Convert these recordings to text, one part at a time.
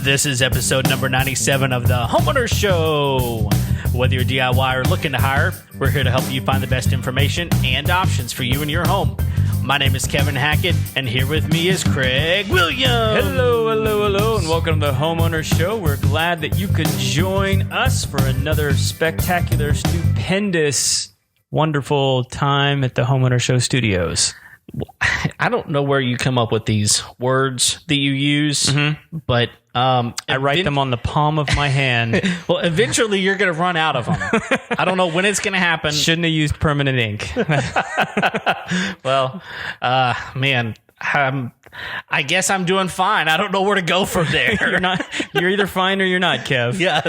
This is episode number 97 of the Homeowners Show. Whether you're DIY or looking to hire, we're here to help you find the best information and options for you and your home. My name is Kevin Hackett, and here with me is Craig Williams. Hello, and welcome to the Homeowners Show. We're glad that you could join us for another spectacular, stupendous, wonderful time at the Homeowner Show studios. I don't know where you come up with these words that you use, but I write them on the palm of my hand. Well, eventually you're going to run out of them. I don't know when it's going to happen. Shouldn't have used permanent ink. Well, man, I guess I'm doing fine. I don't know where to go from there. You're either fine or you're not, Kev. Yeah,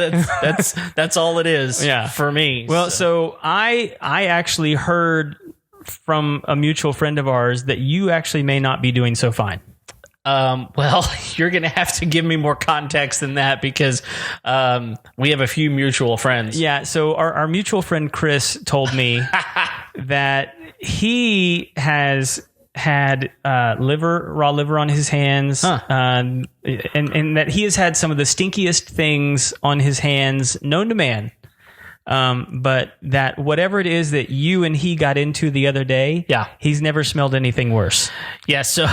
that's all it is. Yeah. For me. Well, so I actually heard from a mutual friend of ours that you actually may not be doing so fine. Well, you're going to have to give me more context than that because we have a few mutual friends. Yeah, so our mutual friend Chris told me that he has had raw liver on his hands, and that he has had some of the stinkiest things on his hands known to man. But that whatever it is that you and he got into the other day, he's never smelled anything worse. Yeah, so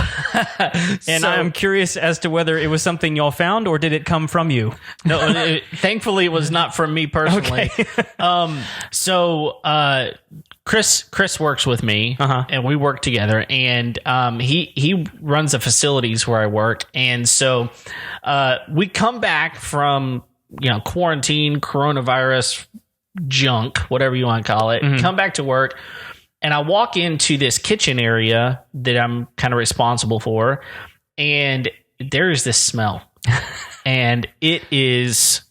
I'm curious as to whether it was something y'all found or did it come from you? No, thankfully it was not from me personally. Okay. Chris works with me, and we work together, and he runs the facilities where I work, and so we come back from quarantine, coronavirus, junk, whatever you want to call it, come back to work, and I walk into this kitchen area that I'm kind of responsible for, and there is this smell, and it is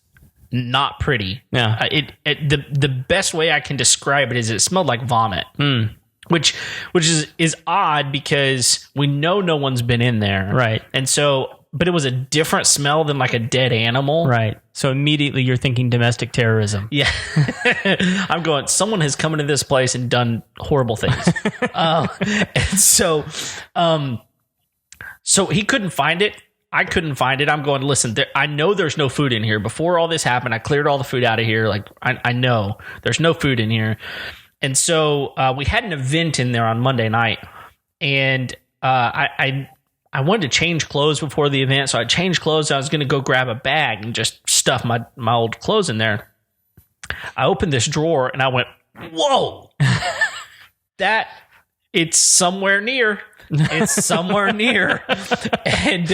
not pretty. Yeah. The best way I can describe it is it smelled like vomit. Which is odd because we know no one's been in there. Right. And so, but it was a different smell than like a dead animal. Right. So immediately you're thinking domestic terrorism. Yeah. I'm going, someone has come into this place and done horrible things. And so he couldn't find it. I couldn't find it. I'm going, listen, I know there's no food in here. Before all this happened, I cleared all the food out of here. Like, I know there's no food in here. And so we had an event in there on Monday night, and I wanted to change clothes before the event, so I changed clothes. I was going to go grab a bag and just stuff my old clothes in there. I opened this drawer, and I went, whoa, it's somewhere near. It's somewhere near. And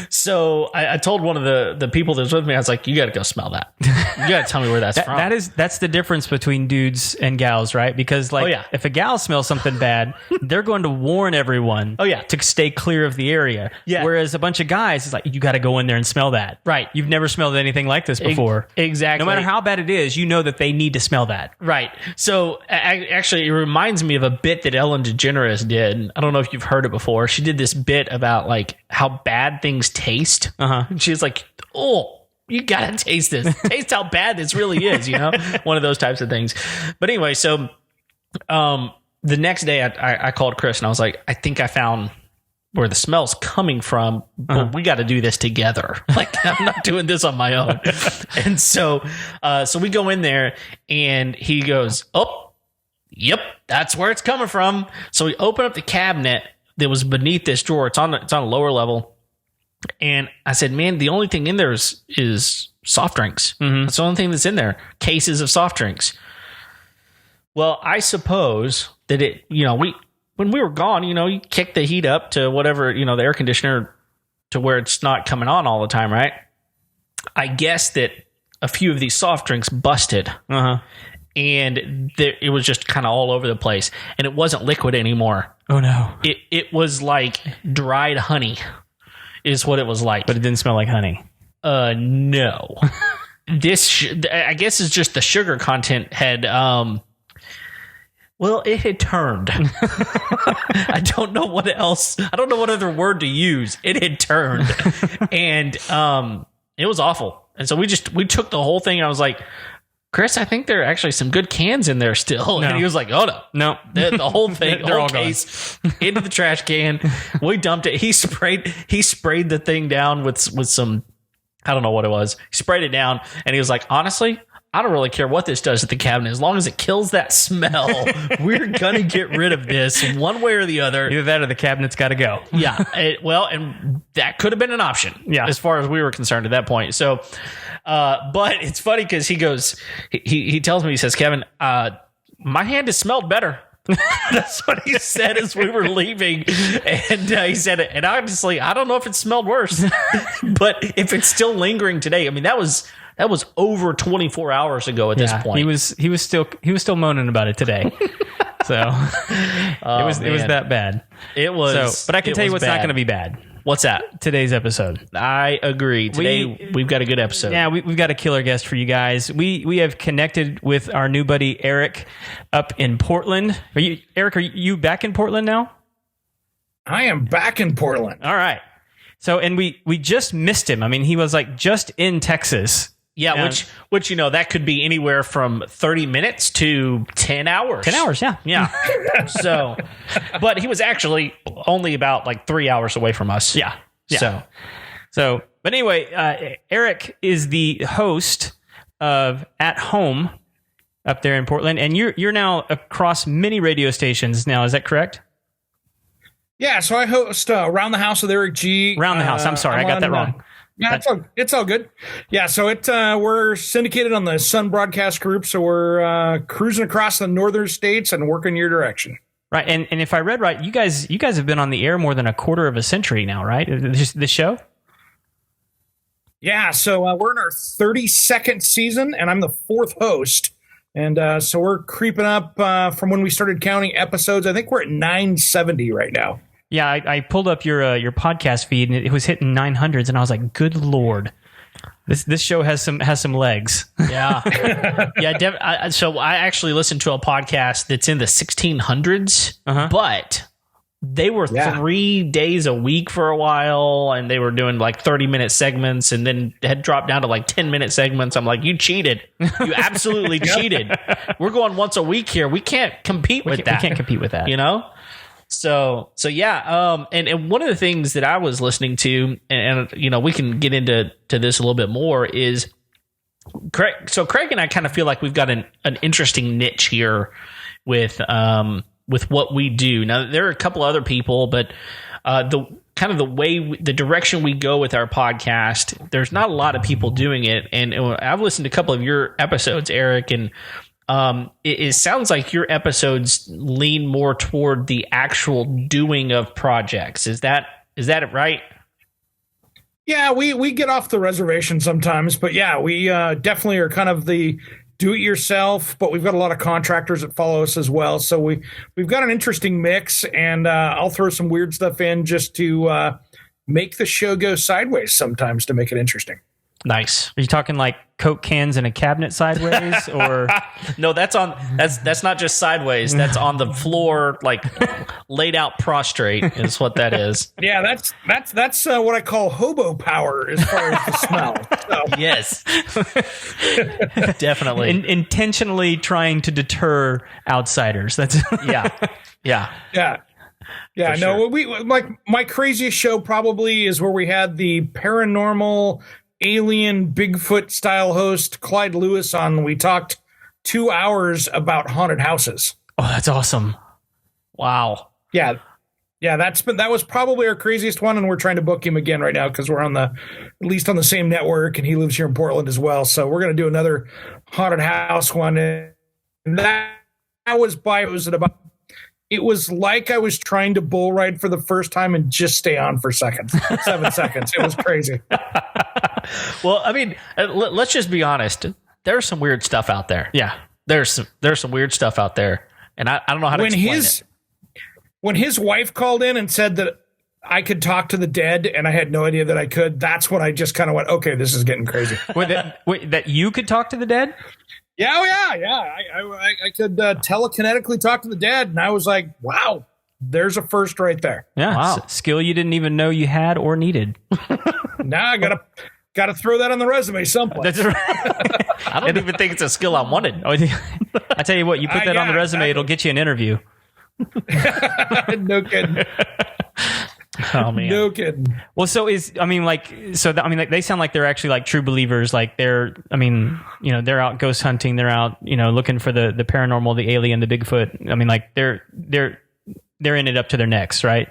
so I told one of the people that was with me, I was like, you got to go smell that. You got to tell me where that's from. That's the difference between dudes and gals, right? Because if a gal smells something bad, they're going to warn everyone to stay clear of the area. Yeah. Whereas a bunch of guys, it's like, you got to go in there and smell that. Right. You've never smelled anything like this before. Exactly. No matter how bad it is, you know that they need to smell that. Right. So actually, it reminds me of a bit that Ellen DeGeneres did. I don't know if you've heard it before. She did this bit about like how bad things taste. She's like, oh, you gotta taste this. Taste how bad this really is, one of those types of things. But anyway, so the next day I called Chris and I was like, I think I found where the smell's coming from, but we got to do this together. Like, I'm not doing this on my own. And so we go in there and he goes, oh, yep, that's where it's coming from. So we open up the cabinet that was beneath this drawer. It's on a lower level. And I said, man, the only thing in there is soft drinks. That's the only thing that's in there. Cases of soft drinks. Well, I suppose that when we were gone, you kick the heat up to whatever, the air conditioner to where it's not coming on all the time, right? I guess that a few of these soft drinks busted. And it was just kind of all over the place. And it wasn't liquid anymore. Oh, no. It was like dried honey is what it was like. But it didn't smell like honey. No. I guess it's just the sugar content had... Well, it had turned. I don't know what else. I don't know what other word to use. It had turned. And it was awful. And so we took the whole thing. And I was like, Chris, I think there are actually some good cans in there still. No. And he was like, oh, no. The whole thing, They're whole all case into the trash can. We dumped it. He sprayed the thing down with some, I don't know what it was. He sprayed it down, and he was like, honestly, I don't really care what this does at the cabinet. As long as it kills that smell, we're going to get rid of this one way or the other. Either that or the cabinet's got to go. Yeah. And that could have been an option as far as we were concerned at that point. So, but it's funny because he goes, he tells me, he says, Kevin, my hand has smelled better. That's what he said as we were leaving. And he said, and honestly, I don't know if it smelled worse, but if it's still lingering today, I mean, that was over 24 hours ago at this point. He was still moaning about it today. So it was that bad. It was. So, but I can tell you what's not going to be bad. What's that? Today's episode. I agree. Today we've got a good episode. Yeah, we've got a killer guest for you guys. We have connected with our new buddy Eric up in Portland. Eric, are you back in Portland now? I am back in Portland. All right. So, and we just missed him. I mean, he was like just in Texas. Yeah, which that could be anywhere from 30 minutes to 10 hours. 10 hours, yeah. Yeah. So, but he was actually only about like 3 hours away from us. Yeah. So, but anyway, Eric is the host of At Home up there in Portland, and you're now across many radio stations now. Is that correct? Yeah, so I host Around the House with Eric G. Around the House. I'm sorry, I got that wrong. Yeah, it's all good. Yeah, so we're syndicated on the Sun Broadcast Group, so we're cruising across the northern states and working your direction. Right, and if I read right, you guys have been on the air more than a quarter of a century now, right? This show? Yeah, so we're in our 32nd season, and I'm the fourth host. And so we're creeping up from when we started counting episodes. I think we're at 970 right now. Yeah, I pulled up your podcast feed, and it was hitting 900s, and I was like, "Good Lord, this show has some legs." Yeah, yeah. So I actually listened to a podcast that's in the 1600s, but they were 3 days a week for a while, and they were doing like 30-minute segments, and then had dropped down to like 10-minute segments. I'm like, you cheated. You absolutely cheated. We're going once a week here. We can't compete with that. We can't compete with that. So yeah, and one of the things that I was listening to, and we can get into this a little bit more, is Craig. So Craig and I kind of feel like we've got an interesting niche here with what we do. Now there are a couple other people, but the direction we go with our podcast, there's not a lot of people doing it. And I've listened to a couple of your episodes, Eric, and it sounds like your episodes lean more toward the actual doing of projects. Is that it, right? Yeah, we get off the reservation sometimes, but yeah, we definitely are kind of the do-it-yourself, but we've got a lot of contractors that follow us as well. So we've got an interesting mix, and I'll throw some weird stuff in just to make the show go sideways sometimes to make it interesting. Nice. Are you talking like Coke cans in a cabinet sideways, or no? That's not just sideways. That's on the floor, like laid out prostrate. Is what that is. Yeah, that's what I call hobo power as far as the smell. So. Yes, definitely. Intentionally trying to deter outsiders. That's yeah. No, sure. we like my craziest show probably is where we had the paranormal alien Bigfoot style host Clyde Lewis on. We talked 2 hours about haunted houses. Oh, that's awesome. Wow. Yeah, that was probably our craziest one, and we're trying to book him again right now because we're at least on the same network, and he lives here in Portland as well. So we're going to do another haunted house one, and that was it was like I was trying to bull ride for the first time and just stay on for 7 seconds. It was crazy. Well, I mean, let's just be honest. There's some weird stuff out there. Yeah, there's some weird stuff out there, and I don't know how to explain it. When his wife called in and said that I could talk to the dead, and I had no idea that I could, that's when I just kind of went, okay, this is getting crazy. Wait, that you could talk to the dead? Yeah. I could telekinetically talk to the dead, and I was like, wow, there's a first right there. Yeah, wow. Skill you didn't even know you had or needed. Now I gotta throw that on the resume someplace. That's right. I don't even think it's a skill I wanted. I tell you what, you put that on the resume, it'll get you an interview. No kidding. Oh man, no kidding. Well, they sound like they're actually like true believers. Like they're out ghost hunting. They're out, looking for the paranormal, the alien, the Bigfoot. I mean, like they're in it up to their necks, right?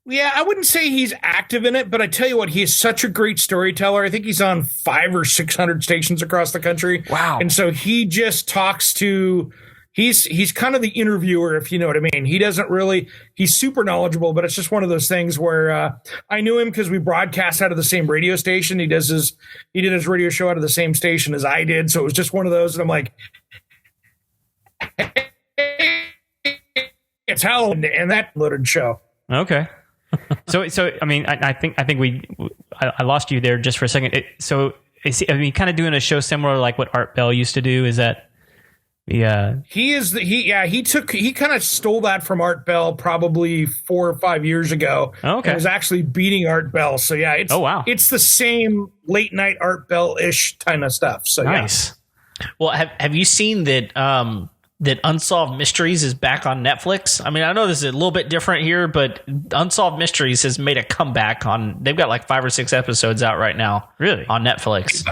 Yeah, I wouldn't say he's active in it, but I tell you what, he is such a great storyteller. I think he's on 500 or 600 stations across the country. Wow. And so he just talks to, he's kind of the interviewer, if you know what I mean. He doesn't really, he's super knowledgeable, but it's just one of those things where I knew him because we broadcast out of the same radio station. He did his radio show out of the same station as I did. So it was just one of those. And I'm like, hey, it's Halloween, and that loaded show. Okay. So I mean, I think I lost you there just for a second. Kind of doing a show similar to like what Art Bell used to do. Is that? Yeah, he kind of stole that from Art Bell probably 4 or 5 years ago. Okay, and was actually beating Art Bell. So yeah, it's the same late night Art Bell-ish kind of stuff. So nice. Yeah. Well, have you seen that? That Unsolved Mysteries is back on Netflix. I mean, I know this is a little bit different here, but Unsolved Mysteries has made a comeback they've got like 5 or 6 episodes out right now. Really? On Netflix.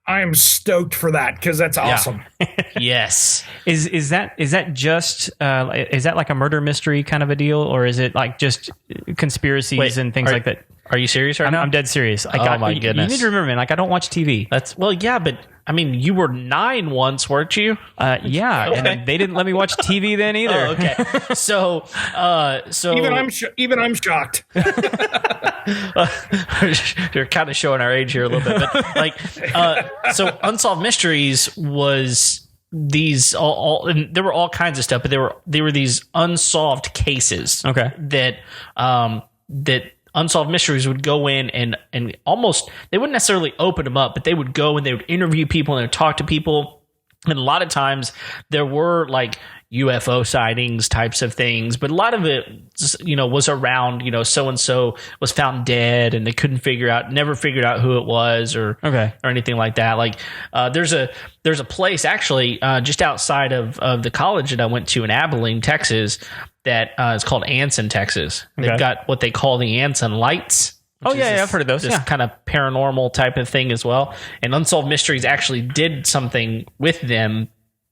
I am stoked for that because that's awesome. Yeah. Yes. Is that just is that like a murder mystery kind of a deal, or is it like just conspiracies and things like that? Are you serious right now? I'm dead serious. Oh my goodness. You need to remember, man, like I don't watch TV. Yeah, but I mean, you were 9 once, weren't you? Yeah, okay. And they didn't let me watch TV then either. Oh, okay. So even I'm shocked. You're kind of showing our age here a little bit, but so Unsolved Mysteries was these and there were all kinds of stuff, but they were these unsolved cases. Okay. That Unsolved Mysteries would go in and almost, they wouldn't necessarily open them up, but they would go and they would interview people and they would talk to people. And a lot of times there were like UFO sightings types of things, but a lot of it, was around, so-and-so was found dead and they never figured out who it was or anything like that. Like, there's a place actually, just outside of the college that I went to in Abilene, Texas, that is called Anson, Texas. They've got what they call the Anson Lights. Oh yeah, I've heard of those. This kind of paranormal type of thing as well. And Unsolved Mysteries actually did something with them,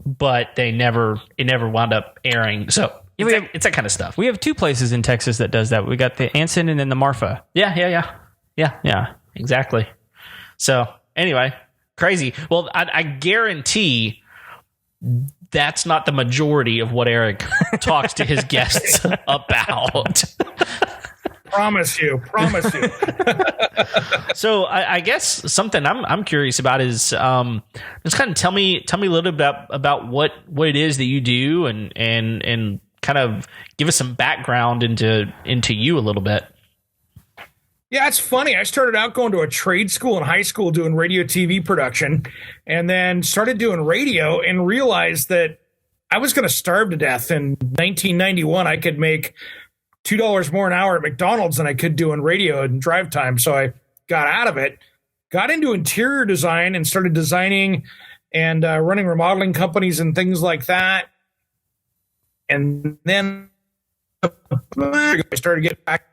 but it never wound up airing. So it's that kind of stuff. We have 2 places in Texas that does that. We got the Anson and then the Marfa. Yeah. Exactly. So anyway, crazy. Well, I guarantee that's not the majority of what Eric talks to his guests about. Promise you. So I guess something I'm curious about is just kind of tell me a little bit about what it is that you do and kind of give us some background into you a little bit. Yeah, it's funny. I started out going to a trade school in high school doing radio TV production, and then started doing radio and realized that I was going to starve to death. In 1991, I could make $2 more an hour at McDonald's than I could do in radio and drive time. So I got out of it, got into interior design and started designing and running remodeling companies and things like that. And then I started getting back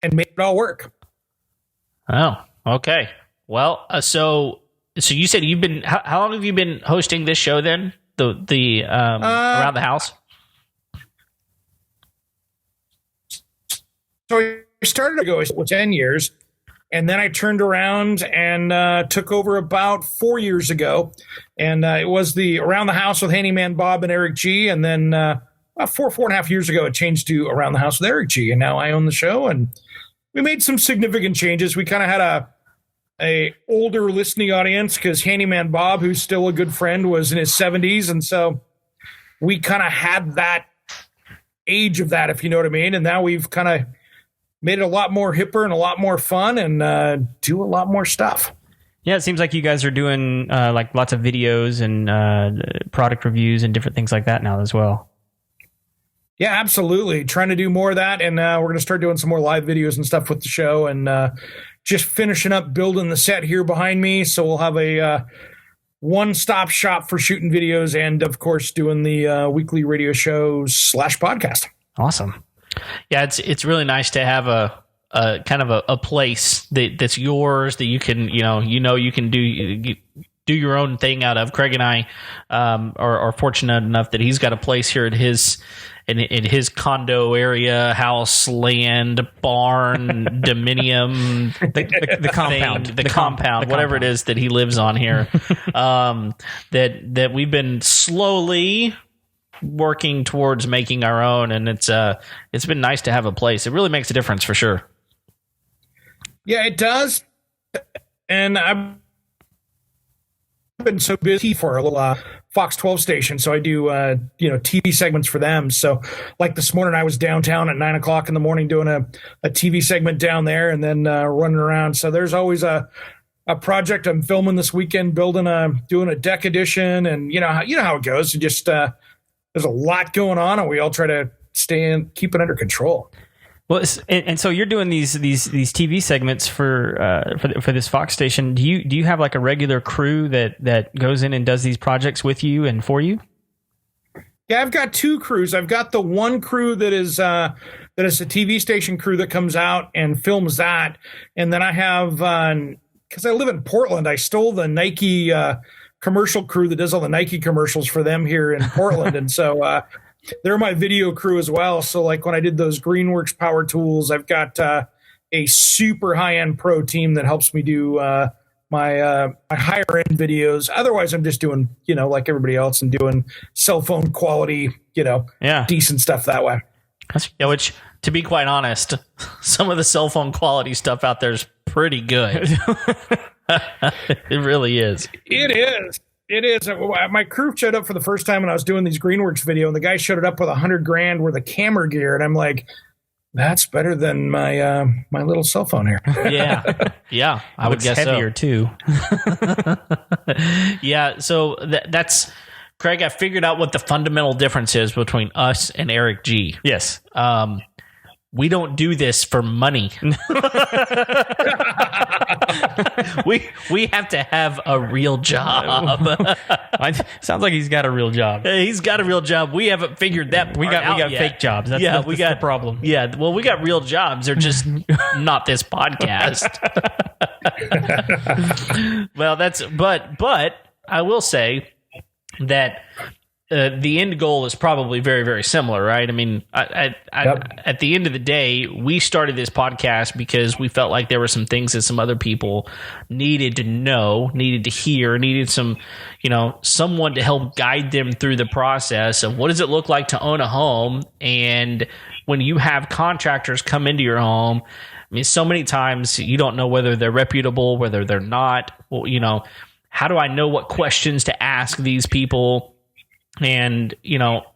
and made it all work. Oh, okay. Well, so you said you've been, how long have you been hosting this show then? The Around the House? So I started to go 10 years, and then I turned around and took over about 4 years ago. And it was the Around the House with Handyman Bob and Eric G. And then about 4.5 years ago, it changed to Around the House with Eric G. And now I own the show, and we made some significant changes. We kind of had a older listening audience because Handyman Bob, who's still a good friend, was in his 70s. And so we kind of had that age of that, if you know what I mean. And now we've kind of made it a lot more hipper and a lot more fun and do a lot more stuff. Yeah, it seems like you guys are doing like lots of videos and product reviews and different things like that now as well. Yeah, absolutely. Trying to do more of that. And we're going to start doing some more live videos and stuff with the show and just finishing up building the set here behind me. So we'll have a one-stop shop for shooting videos and, of course, doing the weekly radio shows / podcast. Awesome. Yeah, it's really nice to have a kind of a place that's yours that you can you can do your own thing out of. Craig and I are fortunate enough that he's got a place here at his in his condo area, house, land, barn, dominium, the compound, the compound, whatever it is that he lives on here. That we've been slowly working towards making our own, and it's been nice to have a place. It really makes a difference for sure. Yeah, it does. And I've been so busy for a little Fox 12 station, so I do TV segments for them. So like this morning, I was downtown at 9:00 in the morning doing a TV segment down there, and then running around. So there's always a project I'm filming this weekend, doing a deck edition, and you know how it goes. Just there's a lot going on, and we all try to keep it under control. Well, and so you're doing these TV segments for this Fox station. Do you have like a regular crew that goes in and does these projects with you and for you? Yeah, I've got two crews. I've got the one crew that is a TV station crew that comes out and films that, and then I have because I live in Portland, I stole the Nike commercial crew that does all the Nike commercials for them here in Portland, and so. They're my video crew as well. So like when I did those Greenworks power tools, I've got a super high-end pro team that helps me do my higher-end videos. Otherwise, I'm just doing, like everybody else, and doing cell phone quality, decent stuff that way. Yeah, which, to be quite honest, some of the cell phone quality stuff out there is pretty good. It really is. It is. It is. My crew showed up for the first time when I was doing these Greenworks video, and the guy showed up with $100,000 worth of camera gear, and I'm like, that's better than my my little cell phone here. Yeah, I would guess heavier too. Yeah, so that's Craig. I figured out what the fundamental difference is between us and Eric G. Yes. We don't do this for money. we have to have a real job. Sounds like he's got a real job. He's got a real job. We haven't figured that we got yet. fake jobs. That's the problem. Yeah, well, we got real jobs. They're just not this podcast. Well, but I will say that the end goal is probably very, very similar, right? I mean, at the end of the day, we started this podcast because we felt like there were some things that some other people needed to know, needed to hear, needed some, someone to help guide them through the process of what does it look like to own a home. And when you have contractors come into your home, I mean, so many times you don't know whether they're reputable, whether they're not. Well, how do I know what questions to ask these people? And,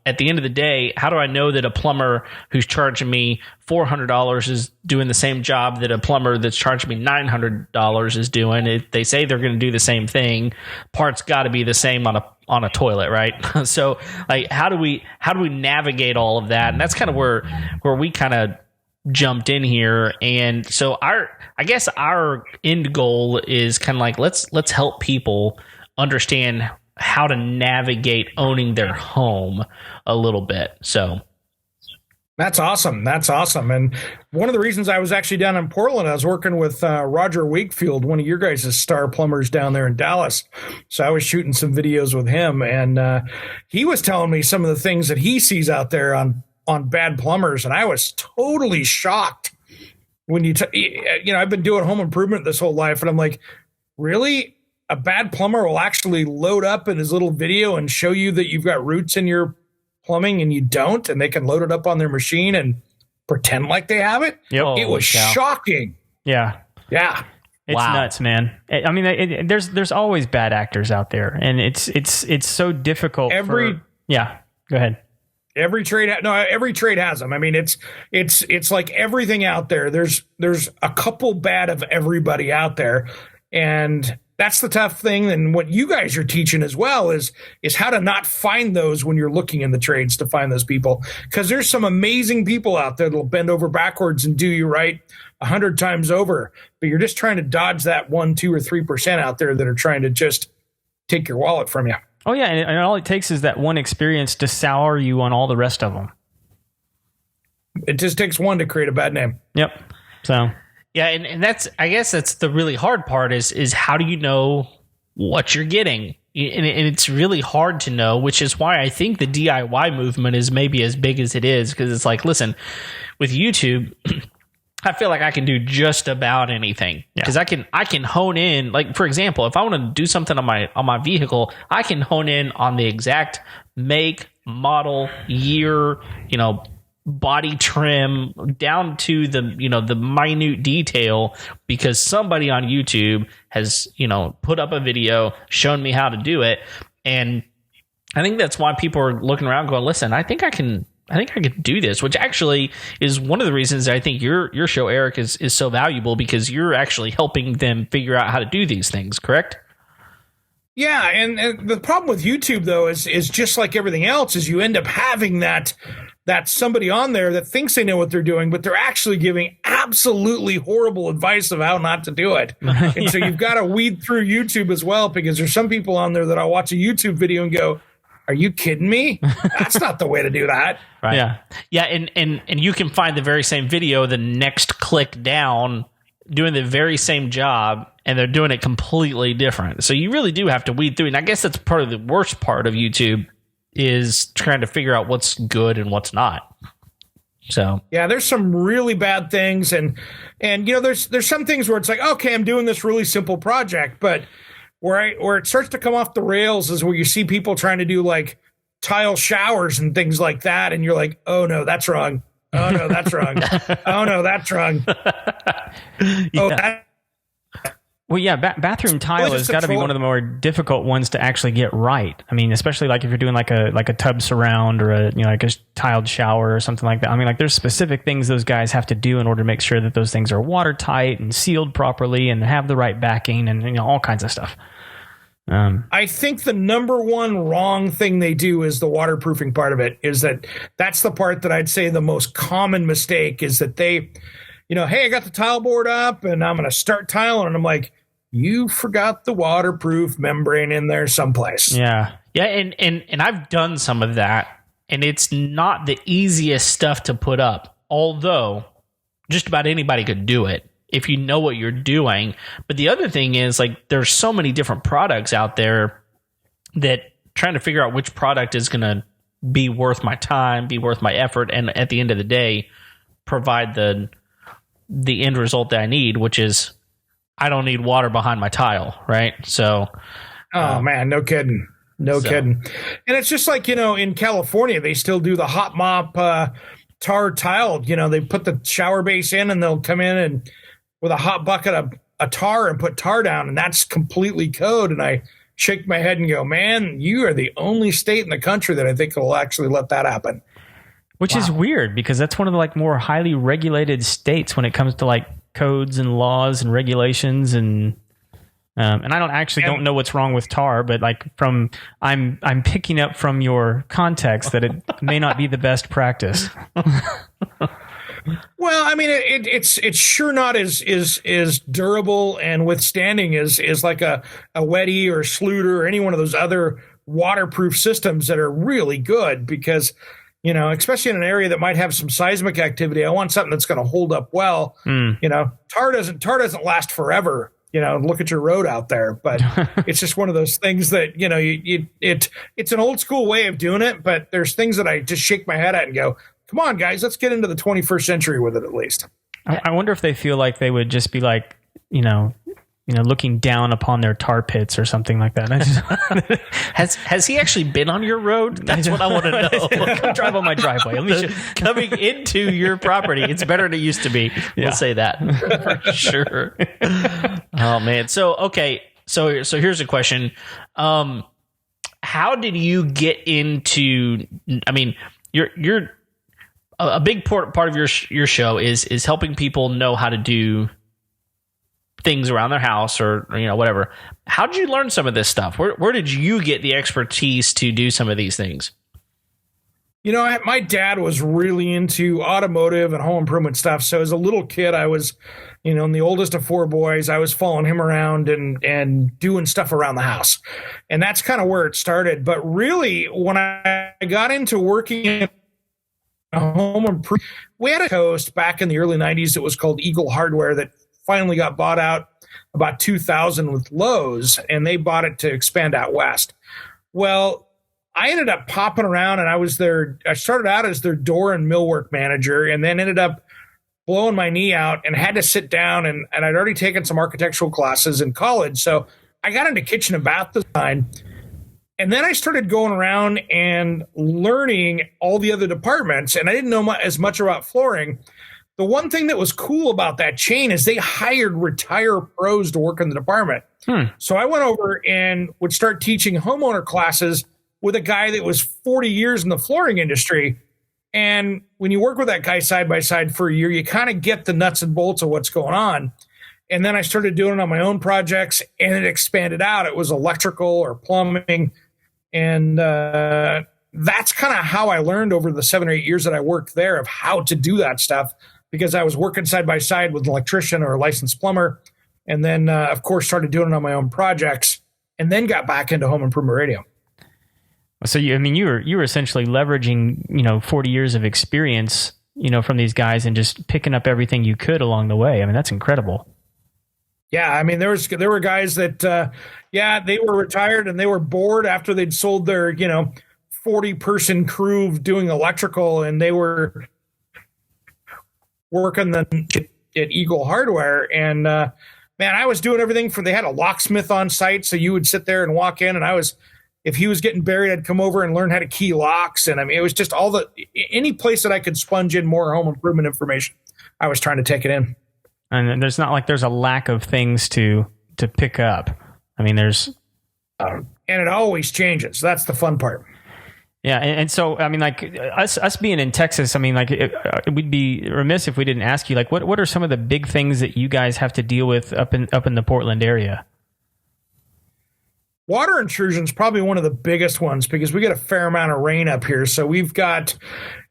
at the end of the day, how do I know that a plumber who's charging me $400 is doing the same job that a plumber that's charging me $900 is doing? If they say they're going to do the same thing, parts got to be the same on a toilet, right? So, like, how do we navigate all of that? And that's kind of where we kind of jumped in here. And so I guess our end goal is kind of like, let's help people understand how to navigate owning their home a little bit. So that's awesome. And one of the reasons I was actually down in Portland, I was working with Roger Wakefield, one of your guys' star plumbers down there in Dallas. So I was shooting some videos with him, and he was telling me some of the things that he sees out there on bad plumbers. And I was totally shocked when I've been doing home improvement this whole life. And I'm like, really? A bad plumber will actually load up in his little video and show you that you've got roots in your plumbing and you don't, and they can load it up on their machine and pretend like they have it. Yep. It was shocking. Yeah. Yeah. It's nuts, man. I mean, there's always bad actors out there, and it's so difficult. Go ahead. Every trade has them. I mean, it's like everything out there. There's a couple bad of everybody out there, and that's the tough thing. And what you guys are teaching as well is how to not find those when you're looking in the trades to find those people. Because there's some amazing people out there that'll bend over backwards and do you right 100 times over. But you're just trying to dodge that 1%, 2%, or 3% out there that are trying to just take your wallet from you. Oh yeah, and all it takes is that one experience to sour you on all the rest of them. It just takes one to create a bad name. Yep. So yeah, and that's, I guess that's the really hard part is how do you know what you're getting? And it's really hard to know, which is why I think the DIY movement is maybe as big as it is, because it's like, listen, with YouTube, I feel like I can do just about anything, because I can hone in. Like, for example, if I want to do something on my vehicle, I can hone in on the exact make, model, year, body trim, down to the minute detail, because somebody on YouTube has put up a video, shown me how to do it. And I think that's why people are looking around going, listen, I think I can do this, which actually is one of the reasons I think your show, Eric, is so valuable, because you're actually helping them figure out how to do these things, correct? Yeah, and the problem with YouTube, though, is just like everything else, is you end up having that somebody on there that thinks they know what they're doing, but they're actually giving absolutely horrible advice of how not to do it. And so you've got to weed through YouTube as well, because there's some people on there that I'll watch a YouTube video and go, are you kidding me? That's not the way to do that. Right. Yeah. And you can find the very same video the next click down doing the very same job, and they're doing it completely different. So you really do have to weed through. And I guess that's part of the worst part of YouTube, is trying to figure out what's good and what's not. So yeah, there's some really bad things, and there's some things where it's like, okay, I'm doing this really simple project, but where it starts to come off the rails is where you see people trying to do like tile showers and things like that, and you're like, oh no, that's wrong. Oh no, that's wrong. Oh no, that's wrong. Yeah. Well, yeah, bathroom tile has got to be one of the more difficult ones to actually get right. I mean, especially like if you're doing like a tub surround or like a tiled shower or something like that. I mean, like there's specific things those guys have to do in order to make sure that those things are watertight and sealed properly and have the right backing and all kinds of stuff. I think the number one wrong thing they do is the waterproofing part of it. That's the part that I'd say the most common mistake is that they, hey, I got the tile board up and I'm going to start tiling, and I'm like, you forgot the waterproof membrane in there someplace. Yeah. Yeah. And I've done some of that, and it's not the easiest stuff to put up, although just about anybody could do it if you know what you're doing. But the other thing is, like, there's so many different products out there that trying to figure out which product is going to be worth my time, be worth my effort, and at the end of the day, provide the end result that I need, which is I don't need water behind my tile, right? So, oh man, no kidding. No kidding. And it's just like, in California, they still do the hot mop tar tile. They put the shower base in and they'll come in and with a hot bucket of a tar and put tar down, and that's completely code. And I shake my head and go, man, you are the only state in the country that I think will actually let that happen. Which is weird, because that's one of the like more highly regulated states when it comes to like codes and laws and regulations, and I don't know what's wrong with tar, but like I'm picking up from your context that it may not be the best practice. Well, I mean, it's sure not as durable and withstanding as like a Wetty or Sluter or any one of those other waterproof systems that are really good, because especially in an area that might have some seismic activity, I want something that's going to hold up well. Tar doesn't last forever. Look at your road out there, but it's just one of those things that, it's an old school way of doing it, but there's things that I just shake my head at and go, come on, guys, let's get into the 21st century with it at least. I wonder if they feel like they would just be like, looking down upon their tar pits or something like that. Has he actually been on your road? That's what I want to know. Come drive on my driveway. Coming into your property, it's better than it used to be. Yeah. We'll say that for sure. Oh man. So okay. So here's a question. How did you get into? I mean, you're a big part of your show is helping people know how to do things around their house or whatever. How did you learn some of this stuff? Where did you get the expertise to do some of these things? My dad was really into automotive and home improvement stuff. So as a little kid, I was, and the oldest of four boys, I was following him around and doing stuff around the house. And that's kind of where it started. But really, when I got into working in a home improvement, we had a host back in the early 90s that was called Eagle Hardware that finally got bought out about 2000 with Lowe's, and they bought it to expand out west. Well, I ended up popping around, and I started out as their door and millwork manager, and then ended up blowing my knee out and had to sit down, and I'd already taken some architectural classes in college. So I got into kitchen and bath design. And then I started going around and learning all the other departments, and I didn't know as much about flooring. The one thing that was cool about that chain is they hired retired pros to work in the department. So I went over and would start teaching homeowner classes with a guy that was 40 years in the flooring industry. And when you work with that guy side by side for a year, you kind of get the nuts and bolts of what's going on. And then I started doing it on my own projects, and it expanded out. It was electrical or plumbing. And that's kind of how I learned over the 7 or 8 years that I worked there of how to do that stuff, because I was working side by side with an electrician or a licensed plumber. And then, of course, started doing it on my own projects, and then got back into home improvement radio. So you were essentially leveraging 40 years of experience from these guys and just picking up everything you could along the way. I mean, that's incredible. Yeah, I mean, there were guys that they were retired and they were bored after they'd sold their 40-person crew doing electrical, and they were working at Eagle Hardware. And man, I was doing everything they had a locksmith on site, so you would sit there and walk in, and if he was getting buried, I'd come over and learn how to key locks. And I mean, it was just any place that I could sponge in more home improvement information, I was trying to take it in. And there's not like there's a lack of things to pick up. I mean, there's... and it always changes. That's the fun part. Yeah. And so, I mean, like us being in Texas, I mean, like we'd be remiss if we didn't ask you, like, what are some of the big things that you guys have to deal with up in the Portland area? Water intrusion is probably one of the biggest ones because we get a fair amount of rain up here. So we've got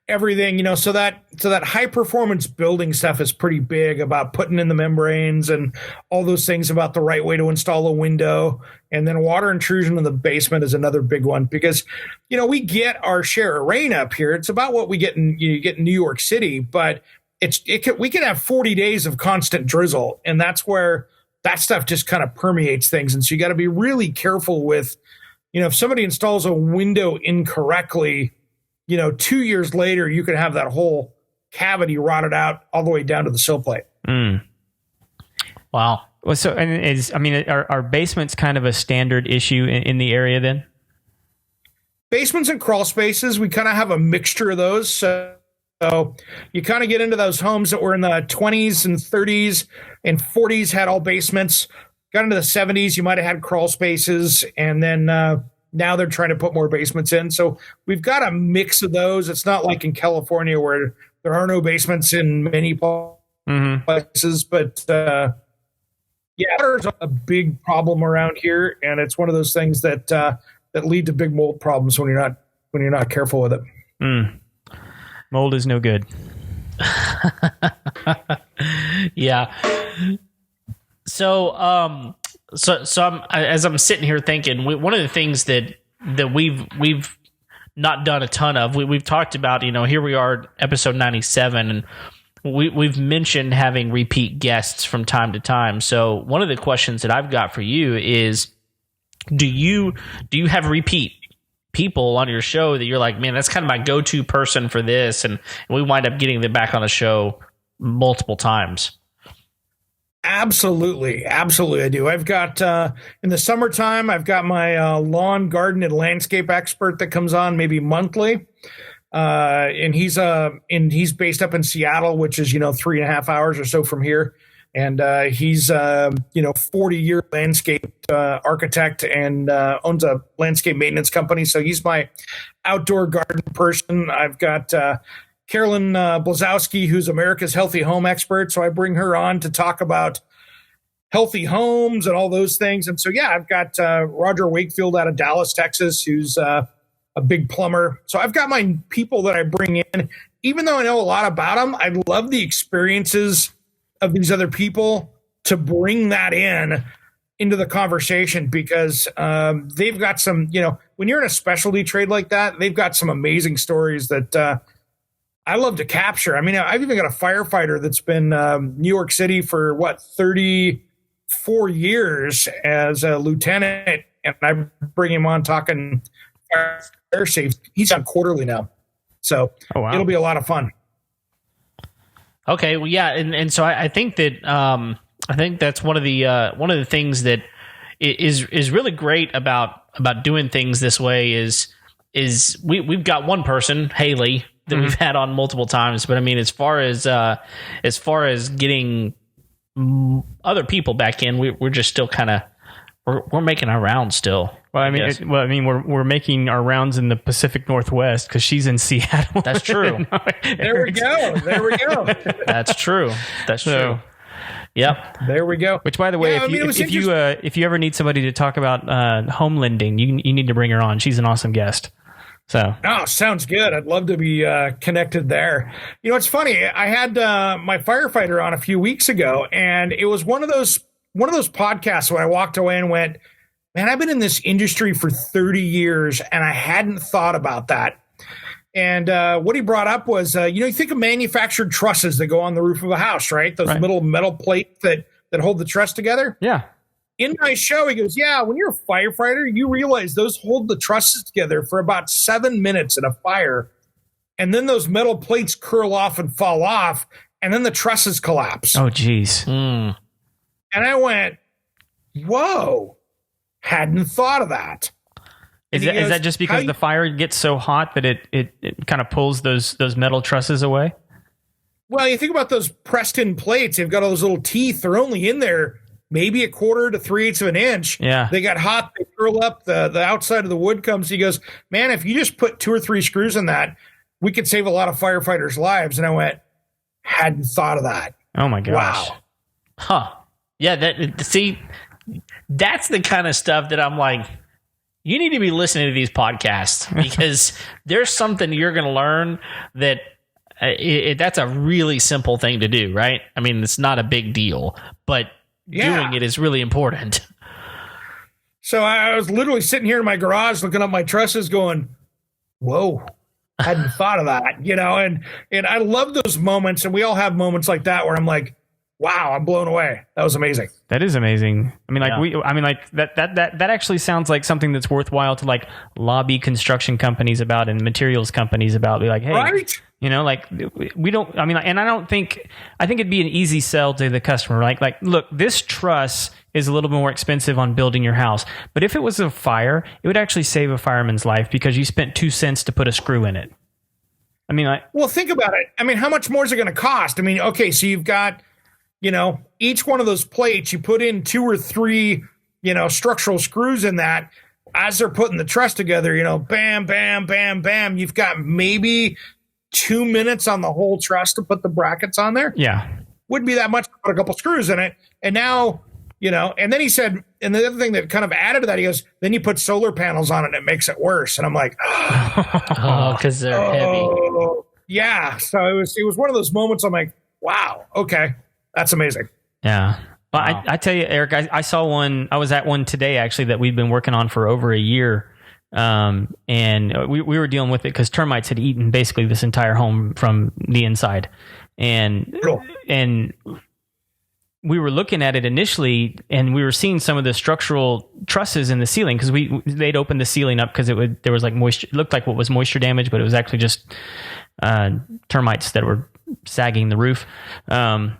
everything, so that high performance building stuff is pretty big about putting in the membranes and all those things about the right way to install a window. And then water intrusion in the basement is another big one because, we get our share of rain up here. It's about what we get in New York City, but we can have 40 days of constant drizzle, and that's where that stuff just kind of permeates things. And so you got to be really careful with, if somebody installs a window incorrectly, 2 years later, you can have that whole cavity rotted out all the way down to the sill plate. Wow. Well, so, are basements kind of a standard issue in the area then? Basements and crawl spaces, we kind of have a mixture of those. So you kind of get into those homes that were in the 20s and 30s and 40s had all basements. Got into the 70s, you might have had crawl spaces, and then now they're trying to put more basements in. So we've got a mix of those. It's not like in California where there are no basements in many places, but water's a big problem around here, and it's one of those things that lead to big mold problems when you're not careful with it. Mold is no good. Yeah. So I'm, as I'm sitting here thinking, one of the things that we've not done a ton of, we've talked about, here we are, episode 97, and we've mentioned having repeat guests from time to time. So one of the questions that I've got for you is, do you have repeat people on your show that you're like, man, that's kind of my go-to person for this, and we wind up getting them back on the show multiple times? Absolutely I do. I've got in the summertime, I've got my lawn, garden, and landscape expert that comes on maybe monthly, and he's based up in Seattle, which is 3.5 hours or so from here. And he's 40-year landscape architect and owns a landscape maintenance company. So he's my outdoor garden person. I've got Carolyn Blazowski, who's America's healthy home expert. So I bring her on to talk about healthy homes and all those things. And so, I've got Roger Wakefield out of Dallas, Texas, who's a a big plumber. So I've got my people that I bring in. Even though I know a lot about them, I love the experiences of these other people to bring that into the conversation, because they've got some, when you're in a specialty trade like that, they've got some amazing stories that I love to capture. I mean, I've even got a firefighter that's been New York City for 34 years as a lieutenant, and I bring him on talking fire safety. He's on quarterly now. So It'll be a lot of fun. Okay, well, yeah, and so I think that I think that's one of the things that is really great about doing things this way is we've got one person, Haley, that we've had on multiple times, but I mean, as far as getting other people back in, we're just still kind of we're making our rounds still. Well, I mean, we're making our rounds in the Pacific Northwest because she's in Seattle. That's true. There we go. That's true. Yep. There we go. Which, by the way, if you ever need somebody to talk about home lending, you need to bring her on. She's an awesome guest. So. Oh, sounds good. I'd love to be connected there. It's funny. I had my firefighter on a few weeks ago, and it was one of those podcasts where I walked away and went, man, I've been in this industry for 30 years and I hadn't thought about that. And what he brought up was, you think of manufactured trusses that go on the roof of a house, right? Those little metal plates that hold the truss together. Yeah. In my show, he goes, yeah, when you're a firefighter, you realize those hold the trusses together for about 7 minutes in a fire. And then those metal plates curl off and fall off, and then the trusses collapse. Oh, geez. And I went, whoa. Hadn't thought of that. Is that just because the fire gets so hot that it kind of pulls those metal trusses away? Well, you think about those pressed in plates. They've got all those little teeth. They're only in there maybe 1/4 to 3/8 of an inch. Yeah. They got hot. They curl up. The outside of the wood comes. He goes, man, if you just put 2 or 3 screws in that, we could save a lot of firefighters' lives. And I went, hadn't thought of that. Oh, my gosh. Wow. Huh. Yeah, that's the kind of stuff that I'm like, you need to be listening to these podcasts, because there's something you're going to learn that that's a really simple thing to do, right? I mean, it's not a big deal, but doing it is really important. So I was literally sitting here in my garage looking up my trusses going, whoa, hadn't thought of that, and I love those moments, and we all have moments like that where I'm like, wow, I'm blown away. That was amazing. That is amazing. I mean, that actually sounds like something that's worthwhile to lobby construction companies about and materials companies about. Be like, hey, right? We don't. I mean, and I think it'd be an easy sell to the customer. Like, look, this truss is a little bit more expensive on building your house, but if it was a fire, it would actually save a fireman's life because you spent 2 cents to put a screw in it. I mean, well, think about it. I mean, how much more is it going to cost? I mean, okay, so you've got, each one of those plates, you put in 2 or 3, structural screws in that. As they're putting the truss together, bam, bam, bam, bam. You've got maybe 2 minutes on the whole truss to put the brackets on there. Yeah. Wouldn't be that much to put a couple screws in it. And now, and then he said, and the other thing that kind of added to that, he goes, then you put solar panels on it and it makes it worse. And I'm like, because they're heavy. Yeah. So it was one of those moments I'm like, wow, okay. That's amazing. Yeah. Well, wow. I tell you, Eric, I saw one. I was at one today, actually, that we've been working on for over a year. And we were dealing with it because termites had eaten basically this entire home from the inside. And we were looking at it initially, and we were seeing some of the structural trusses in the ceiling because they'd opened the ceiling up because there was moisture. It looked like what was moisture damage, but it was actually just termites that were sagging the roof. And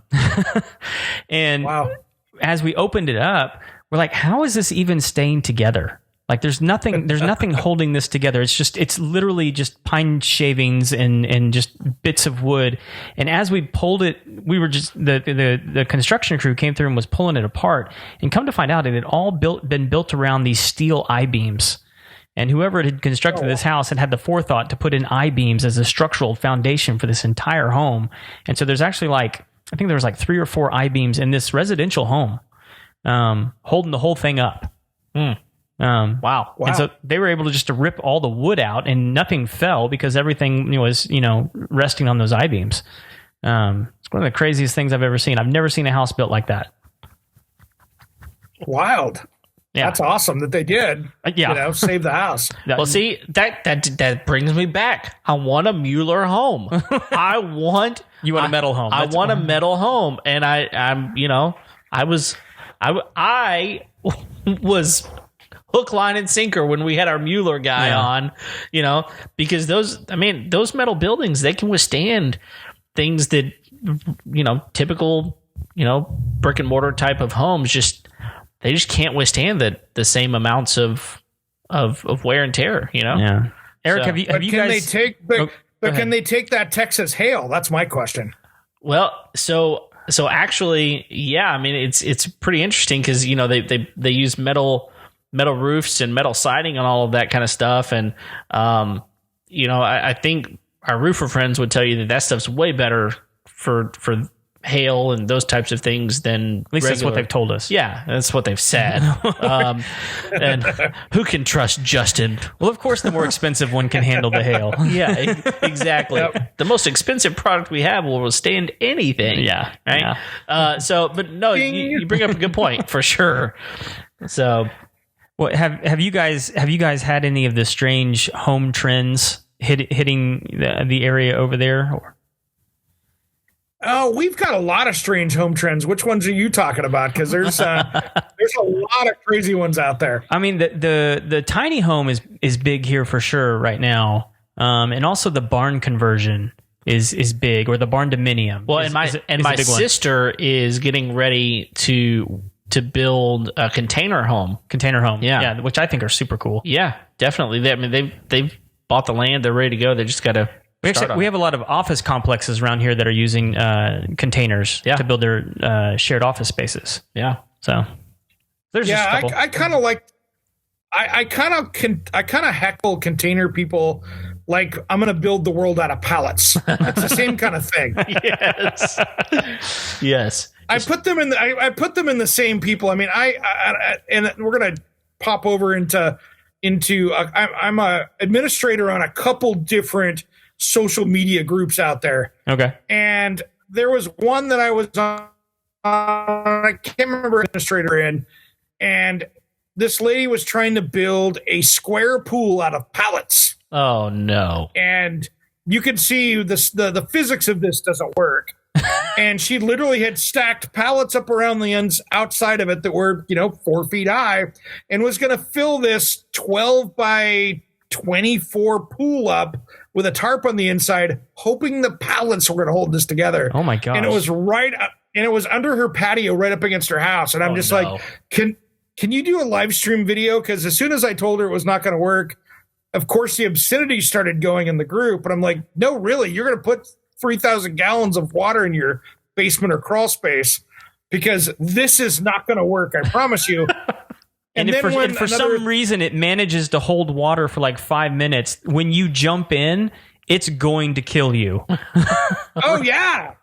wow. As we opened it up, we're like, how is this even staying together? Like there's nothing holding this together. It's literally just pine shavings and just bits of wood. And as we pulled it, we were just, the construction crew came through and was pulling it apart, and come to find out it had all been built around these steel I-beams. And whoever had constructed this house had the forethought to put in I-beams as a structural foundation for this entire home. And so there's actually I think there was 3 or 4 I-beams in this residential home, holding the whole thing up. Wow. And so they were able to just to rip all the wood out and nothing fell because everything was, resting on those I-beams. It's one of the craziest things I've ever seen. I've never seen a house built like that. Wild. Yeah. That's awesome that they did. Save the house. Well, see, that brings me back. I want a Mueller home. You want a metal home. I want a metal home, and I was hook, line, and sinker when we had our Mueller guy on, because those metal buildings, they can withstand things that, typical, brick and mortar type of homes they just can't withstand the same amounts of wear and tear, Yeah. Eric, have you guys can they take that Texas hail? That's my question. Well, so actually, yeah, I mean, it's pretty interesting because, they use metal roofs and metal siding and all of that kind of stuff. And, I think our roofer friends would tell you that stuff's way better for hail and those types of things than at least that's what they've told us. Yeah, that's what they've said. And who can trust Justin? Well, of course, the more expensive one can handle the hail. Yeah, exactly. Yep. The most expensive product we have will withstand anything. Yeah. Right. Yeah. But no, you bring up a good point for sure. So, well, have you guys had any of the strange home trends hitting the area over there? Oh, we've got a lot of strange home trends. Which ones are you talking about? Because there's a lot of crazy ones out there. I mean, the tiny home is big here for sure right now, and also the barn conversion is big, or the barn dominium. Well, my sister is getting ready to build a container home. Yeah, which I think are super cool. Yeah, definitely. They've bought the land. They're ready to go. They just got to. We have a lot of office complexes around here that are using containers to build their shared office spaces. Yeah. So there's just a couple. I kind of like. I kind of heckle container people. Like, I'm going to build the world out of pallets. It's the same kind of thing. Yes. Yes. I put them in the same people. I mean, and we're going to pop over into. I'm a administrator on a couple different social media groups out there. Okay. And there was one that I was on, I can't remember administrator in, and this lady was trying to build a square pool out of pallets. Oh no. And you can see this, the physics of this doesn't work. And she literally had stacked pallets up around the ends outside of it that were, 4 feet high, and was going to fill this 12 by 24 pool up with a tarp on the inside, hoping the pallets were going to hold this together. Oh my gosh. And it was under her patio right up against her house. And I'm like, can you do a live stream video? Because as soon as I told her it was not going to work, of course the obscenity started going in the group. And I'm like, no, really, you're going to put 3,000 gallons of water in your basement or crawl space, because this is not going to work. I promise you. And for some reason it manages to hold water for like 5 minutes, when you jump in, it's going to kill you. Oh yeah.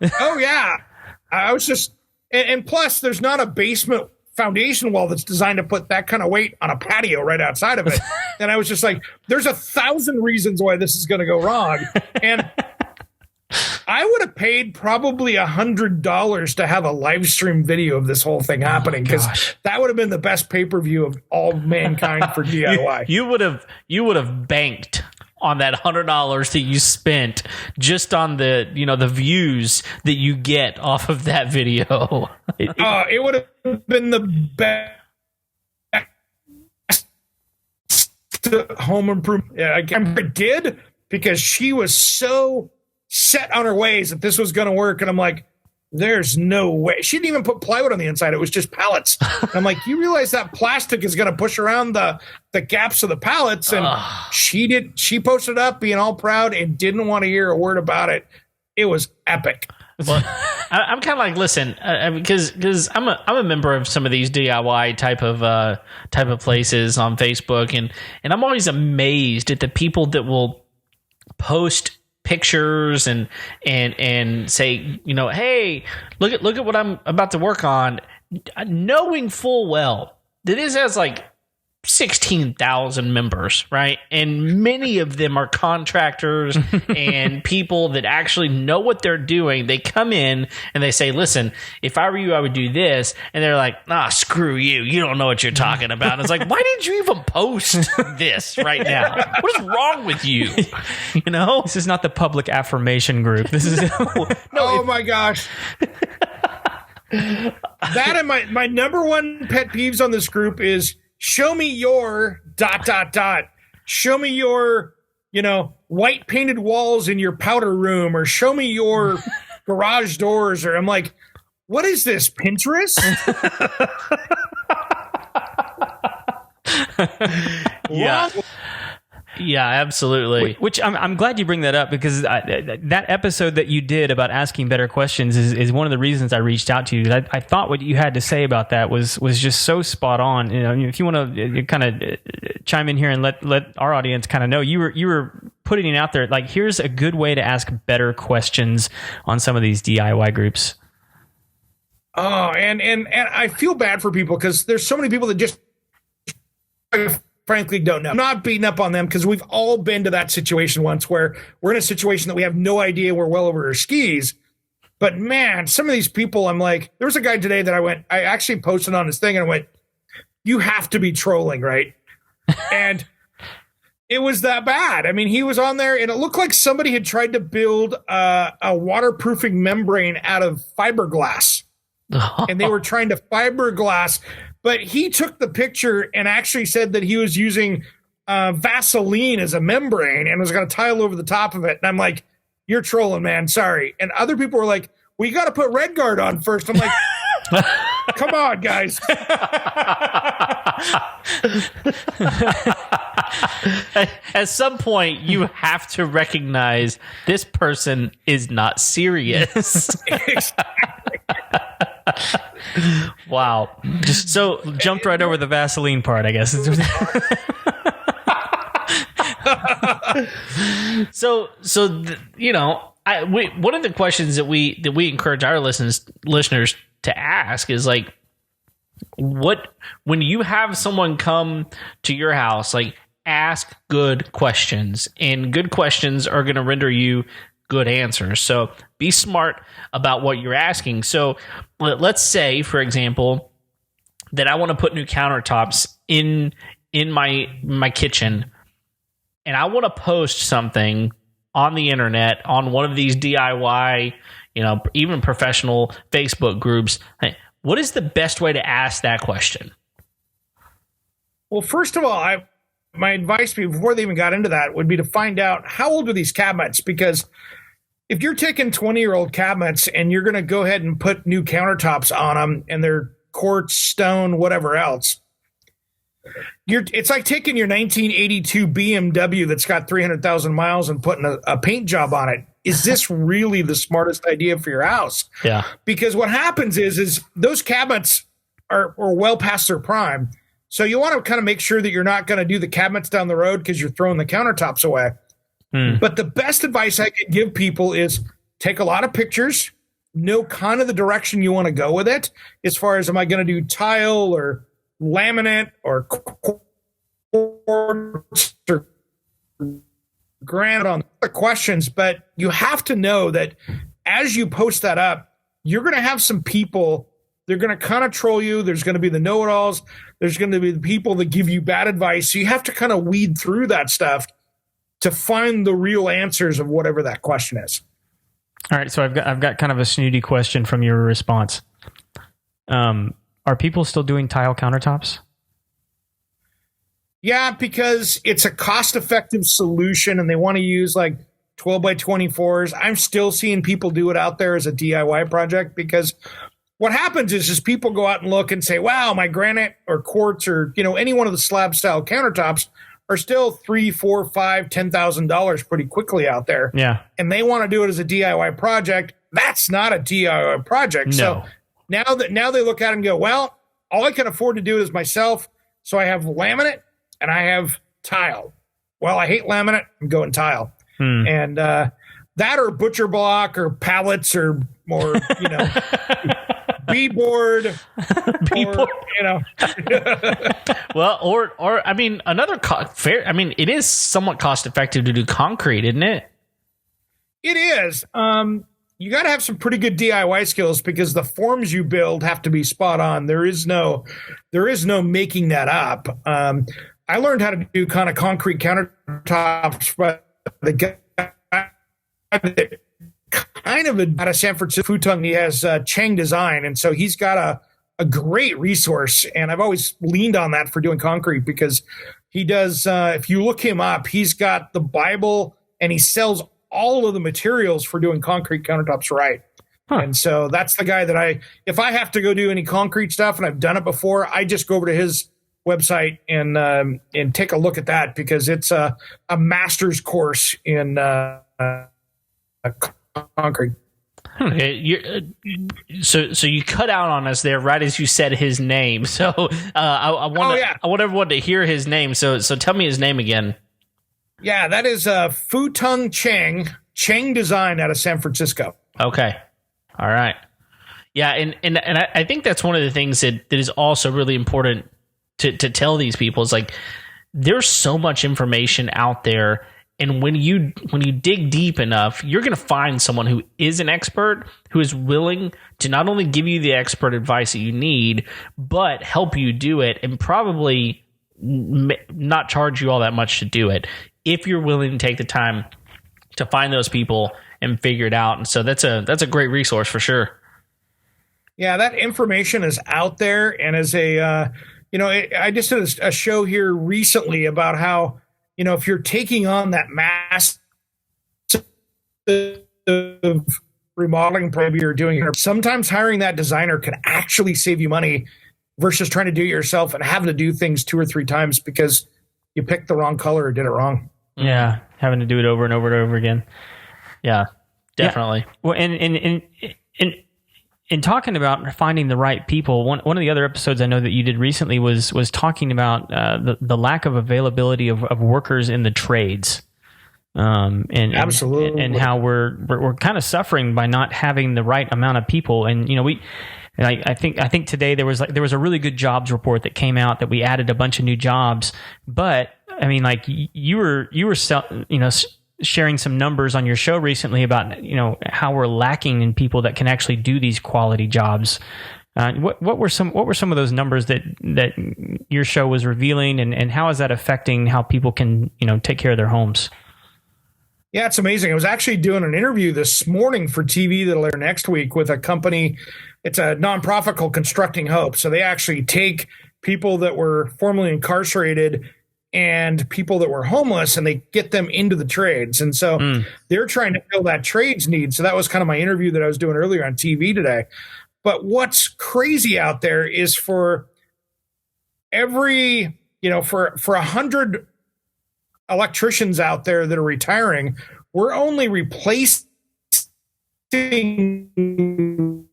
I was just, and plus there's not a basement foundation wall that's designed to put that kind of weight on a patio right outside of it. And I was just like, there's 1,000 reasons why this is going to go wrong. And I would have paid probably $100 to have a live stream video of this whole thing happening, because that would have been the best pay-per-view of all mankind for DIY. You would have banked on that $100 that you spent just on the the views that you get off of that video. It would have been the best home improvement. Yeah, I did, because she was so set on her ways that this was going to work. And I'm like, there's no way. She didn't even put plywood on the inside. It was just pallets. I'm like, you realize that plastic is going to push around the gaps of the pallets. And she posted up being all proud and didn't want to hear a word about it. It was epic. Well, I'm kind of like, listen, because I'm a member of some of these DIY type of places on Facebook, and I'm always amazed at the people that will post pictures and say, hey, look at what I'm about to work on, knowing full well that this has like 16,000 members, right? And many of them are contractors and people that actually know what they're doing. They come in and they say, listen, if I were you, I would do this. And they're like, screw you. You don't know what you're talking about. And it's like, why did you even post this right now? What is wrong with you? You know? This is not the public affirmation group. This is my gosh. That and my number one pet peeves on this group is show me your ... Show me your, white painted walls in your powder room, or show me your garage doors. Or I'm like, what is this, Pinterest? Yeah. Yeah, absolutely. Which I'm glad you bring that up, because that episode that you did about asking better questions is one of the reasons I reached out to you. I thought what you had to say about that was just so spot on. If you want to kind of chime in here and let our audience kind of know, you were putting it out there like, here's a good way to ask better questions on some of these DIY groups. Oh, and I feel bad for people, because there's so many people that just frankly don't know. I'm not beating up on them, because we've all been to that situation once where we're in a situation that we have no idea, we're well over our skis. But man, some of these people, I'm like, there was a guy today that I actually posted on his thing, and I went, you have to be trolling, right? And it was that bad. I mean, he was on there and it looked like somebody had tried to build a waterproofing membrane out of fiberglass. And they were trying to fiberglass. But he took the picture and actually said that he was using Vaseline as a membrane and was going to tile over the top of it. And I'm like, you're trolling, man. Sorry. And other people were like, well, you got to put Red Guard on first. I'm like, come on, guys. At some point, you have to recognize this person is not serious. Wow. Just so jumped right over the Vaseline part, I guess. One of the questions that we encourage our listeners to ask is like, when you have someone come to your house, like, ask good questions, and good questions are going to render you good answers. So be smart about what you're asking. So let's say, for example, that I want to put new countertops in my kitchen, and I want to post something on the internet, on one of these DIY, even professional Facebook groups. What is the best way to ask that question? Well, first of all, my advice before they even got into that would be to find out how old are these cabinets, because if you're taking 20-year-old cabinets and you're going to go ahead and put new countertops on them and they're quartz, stone, whatever else, it's like taking your 1982 BMW that's got 300,000 miles and putting a paint job on it. Is this really the smartest idea for your house? Yeah. Because what happens is those cabinets are well past their prime. So you want to kind of make sure that you're not going to do the cabinets down the road because you're throwing the countertops away. But the best advice I could give people is take a lot of pictures, know kind of the direction you want to go with it. As far as, am I going to do tile or laminate or quartz or granite on the questions? But you have to know that as you post that up, you're going to have some people, they're going to kind of troll you. There's going to be the know-it-alls. There's going to be the people that give you bad advice. So you have to kind of weed through that stuff to find the real answers of whatever that question is. All right, so I've got kind of a snooty question from your response. Are people still doing tile countertops? Yeah, because it's a cost-effective solution, and they want to use like 12 by 24s. I'm still seeing people do it out there as a DIY project, because what happens is people go out and look and say, wow, my granite or quartz or any one of the slab style countertops are still $3,000, $4,000, $5,000, $10,000 pretty quickly out there. Yeah. And they want to do it as a DIY project. That's not a DIY project. No. So now they look at it and go, well, all I can afford to do is myself. So I have laminate and I have tile. Well, I hate laminate. I'm going tile. And that or butcher block or pallets or BS B-board, B-board. Well, or I mean, fair. I mean, it is somewhat cost effective to do concrete, isn't it? It is. You got to have some pretty good DIY skills because the forms you build have to be spot on. There is no making that up. I learned how to do kind of concrete countertops, but the guy that kind of out of San Francisco, Futong, he has Chang Design, and so he's got a great resource, and I've always leaned on that for doing concrete because he does. If you look him up, he's got the Bible, and he sells all of the materials for doing concrete countertops right. Huh. And so that's the guy that if I have to go do any concrete stuff, and I've done it before, I just go over to his website and take a look at that because it's a master's course in concrete. So you cut out on us there right as you said his name. So I want everyone to hear his name. So tell me his name again. Yeah, that is Futong Chang Design out of San Francisco. Okay. All right. Yeah, and I think that's one of the things that is also really important to tell these people is like there's so much information out there, and when you dig deep enough, you're going to find someone who is an expert, who is willing to not only give you the expert advice that you need, but help you do it and probably not charge you all that much to do it if you're willing to take the time to find those people and figure it out. And so that's a great resource for sure. Yeah, that information is out there. And as I just did a show here recently about how, if you're taking on that massive remodeling program you're doing here, sometimes hiring that designer can actually save you money versus trying to do it yourself and having to do things 2 or 3 times because you picked the wrong color or did it wrong. Yeah, having to do it over and over and over again. Yeah, definitely. Yeah. Well, and in talking about finding the right people, one of the other episodes I know that you did recently was talking about the lack of availability of workers in the trades. Absolutely. And how we're kind of suffering by not having the right amount of people. And I think today there was a really good jobs report that came out that we added a bunch of new jobs, but I mean, like you were sharing some numbers on your show recently about how we're lacking in people that can actually do these quality jobs. What were some of those numbers that your show was revealing, and how is that affecting how people can take care of their homes? Yeah, it's amazing. I was actually doing an interview this morning for TV that'll air next week with a company. It's a nonprofit called Constructing Hope. So they actually take people that were formerly incarcerated and people that were homeless, and they get them into the trades. And so they're trying to fill that trades need. So that was kind of my interview that I was doing earlier on TV today. But what's crazy out there is for every, for 100 electricians out there that are retiring, we're only replacing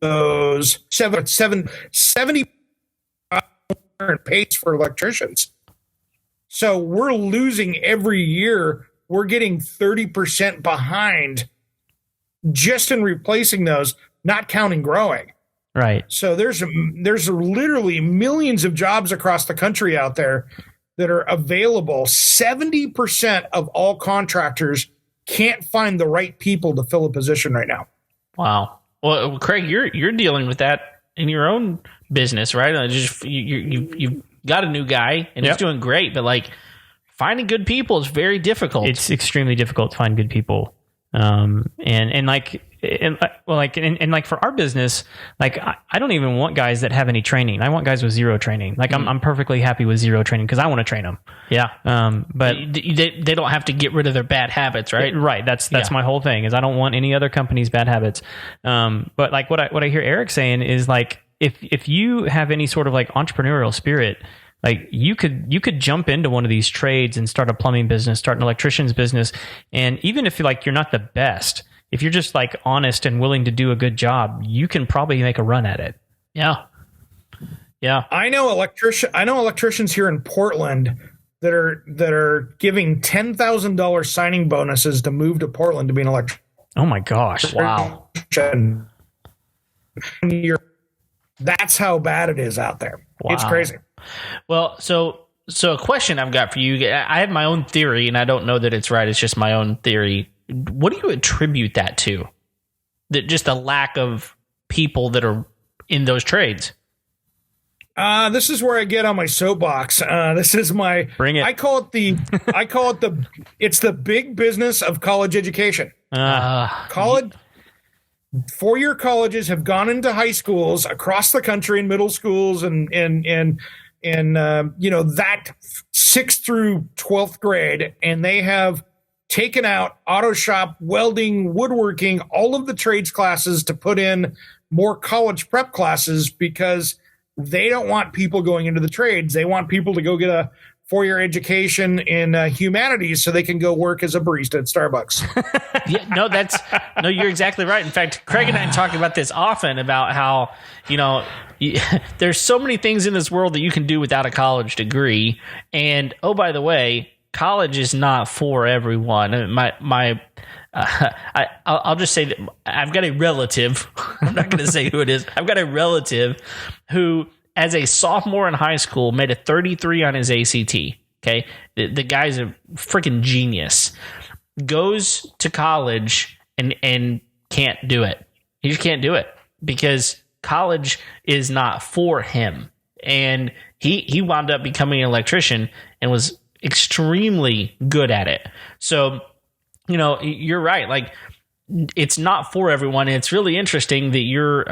those 70 pace for electricians. So we're losing every year. We're getting 30% behind just in replacing those, not counting growing. Right. So there's literally millions of jobs across the country out there that are available. 70% of all contractors can't find the right people to fill a position right now. Wow. Well, Craig, you're dealing with that in your own business, right? You've got a new guy and he's doing great, but like finding good people is very difficult. It's extremely difficult to find good people. And for our business, like I don't even want guys that have any training. I want guys with zero training. Like I'm perfectly happy with zero training because I want to train them. Yeah. But they don't have to get rid of their bad habits, right? Right. That's my whole thing is I don't want any other company's bad habits. But like what I hear Eric saying is like, if you have any sort of like entrepreneurial spirit, like you could jump into one of these trades and start a plumbing business, start an electrician's business. And even if you're not the best, if you're just like honest and willing to do a good job, you can probably make a run at it. Yeah. Yeah. I know electricians here in Portland that are giving $10,000 signing bonuses to move to Portland to be an electrician. Oh my gosh. Wow. That's how bad it is out there. Wow. It's crazy. Well, so a question I've got for you. I have my own theory, and I don't know that it's right. It's just my own theory. What do you attribute that to? That just a lack of people that are in those trades? This is where I get on my soapbox. This is my bring it. It's the big business of college education. College. 4-year colleges have gone into high schools across the country and middle schools and that 6th through 12th grade, and they have taken out auto shop, welding, woodworking, all of the trades classes to put in more college prep classes because they don't want people going into the trades. They want people to go get a 4-year education in humanities so they can go work as a barista at Starbucks. You're exactly right. In fact, Craig and I talk about this often about how, there's so many things in this world that you can do without a college degree. And, oh, by the way, college is not for everyone. I'll just say that I've got a relative. I'm not going to say who it is. I've got a relative who, as a sophomore in high school, made a 33 on his ACT. Okay, the guy's a freaking genius. Goes to college and can't do it. He just can't do it because college is not for him. And he wound up becoming an electrician and was extremely good at it. So, you're right. Like, it's not for everyone. It's really interesting that your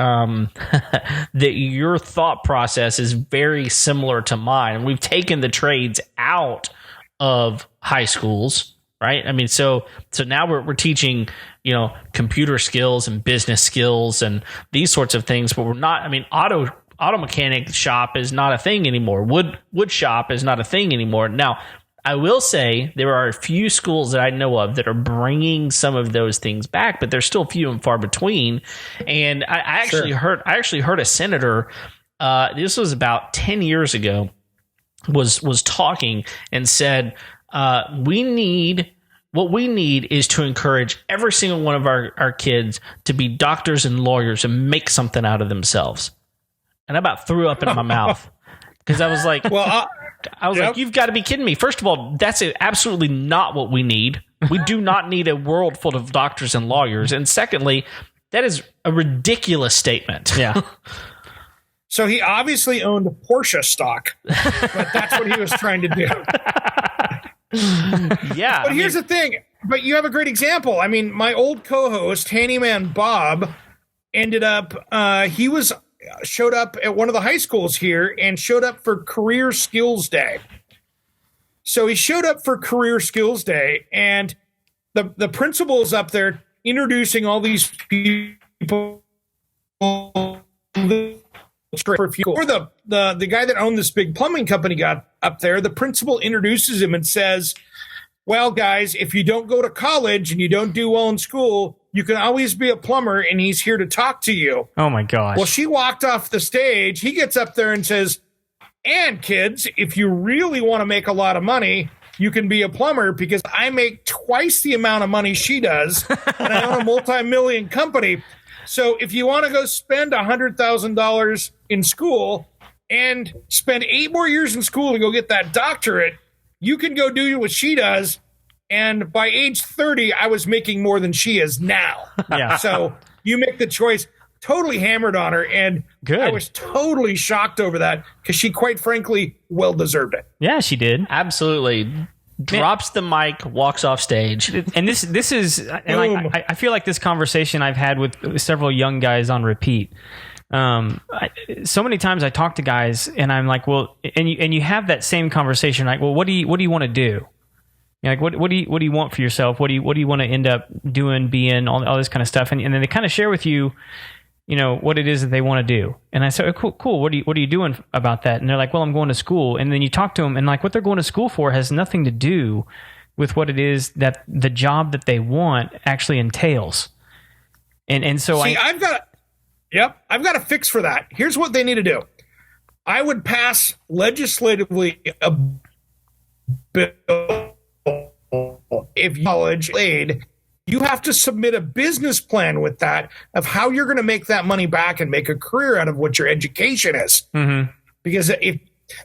thought process is very similar to mine. We've taken the trades out of high schools, right? I mean, so now we're teaching, computer skills and business skills and these sorts of things, but we're not. I mean, auto mechanic shop is not a thing anymore. Wood shop is not a thing anymore. Now, I will say there are a few schools that I know of that are bringing some of those things back, but they're still few and far between. And I actually heard a senator. This was about 10 years ago. Was talking and said, what we need is to encourage every single one of our kids to be doctors and lawyers and make something out of themselves. And I about threw up in my mouth because I was like, like, you've got to be kidding me. First of all, that's absolutely not what we need. We do not need a world full of doctors and lawyers. And secondly, that is a ridiculous statement. Yeah. So he obviously owned Porsche stock, but that's what he was trying to do. Yeah. But here's the thing. But you have a great example. I mean, my old co-host, Handyman Bob, ended up, showed up at one of the high schools here and showed up for Career Skills Day. So he showed up for Career Skills Day, and the principal is up there introducing all these people. Or the guy that owned this big plumbing company got up there. The principal introduces him and says, well, guys, if you don't go to college and you don't do well in school, you can always be a plumber, and he's here to talk to you. Oh, my gosh. Well, she walked off the stage. He gets up there and says, and kids, if you really want to make a lot of money, you can be a plumber because I make twice the amount of money she does, and I own a multi-million company. So if you want to go spend $100,000 in school and spend 8 more years in school to go get that doctorate, you can go do what she does. And by age 30, I was making more than she is now. Yeah. So you make the choice. Totally hammered on her. And good. I was totally shocked over that because she, quite frankly, well deserved it. Yeah, she did. Absolutely. Drops the mic, walks off stage. And this is, and I feel like this conversation I've had with several young guys on repeat. So many times I talk to guys and I'm like, well, and you have that same conversation, like, well, what do you want to do? You're like, what do you want for yourself? What do you want to end up doing, being, all this kind of stuff? And then they kind of share with you, what it is that they want to do. And I say, oh, cool. What are you doing about that? And they're like, well, I'm going to school. And then you talk to them and like what they're going to school for has nothing to do with what it is that the job that they want actually entails. And so I've got a fix for that. Here's what they need to do. I would pass legislatively a bill if college aid you have to submit a business plan with that of how you're going to make that money back and make a career out of what your education is. Mm-hmm. Because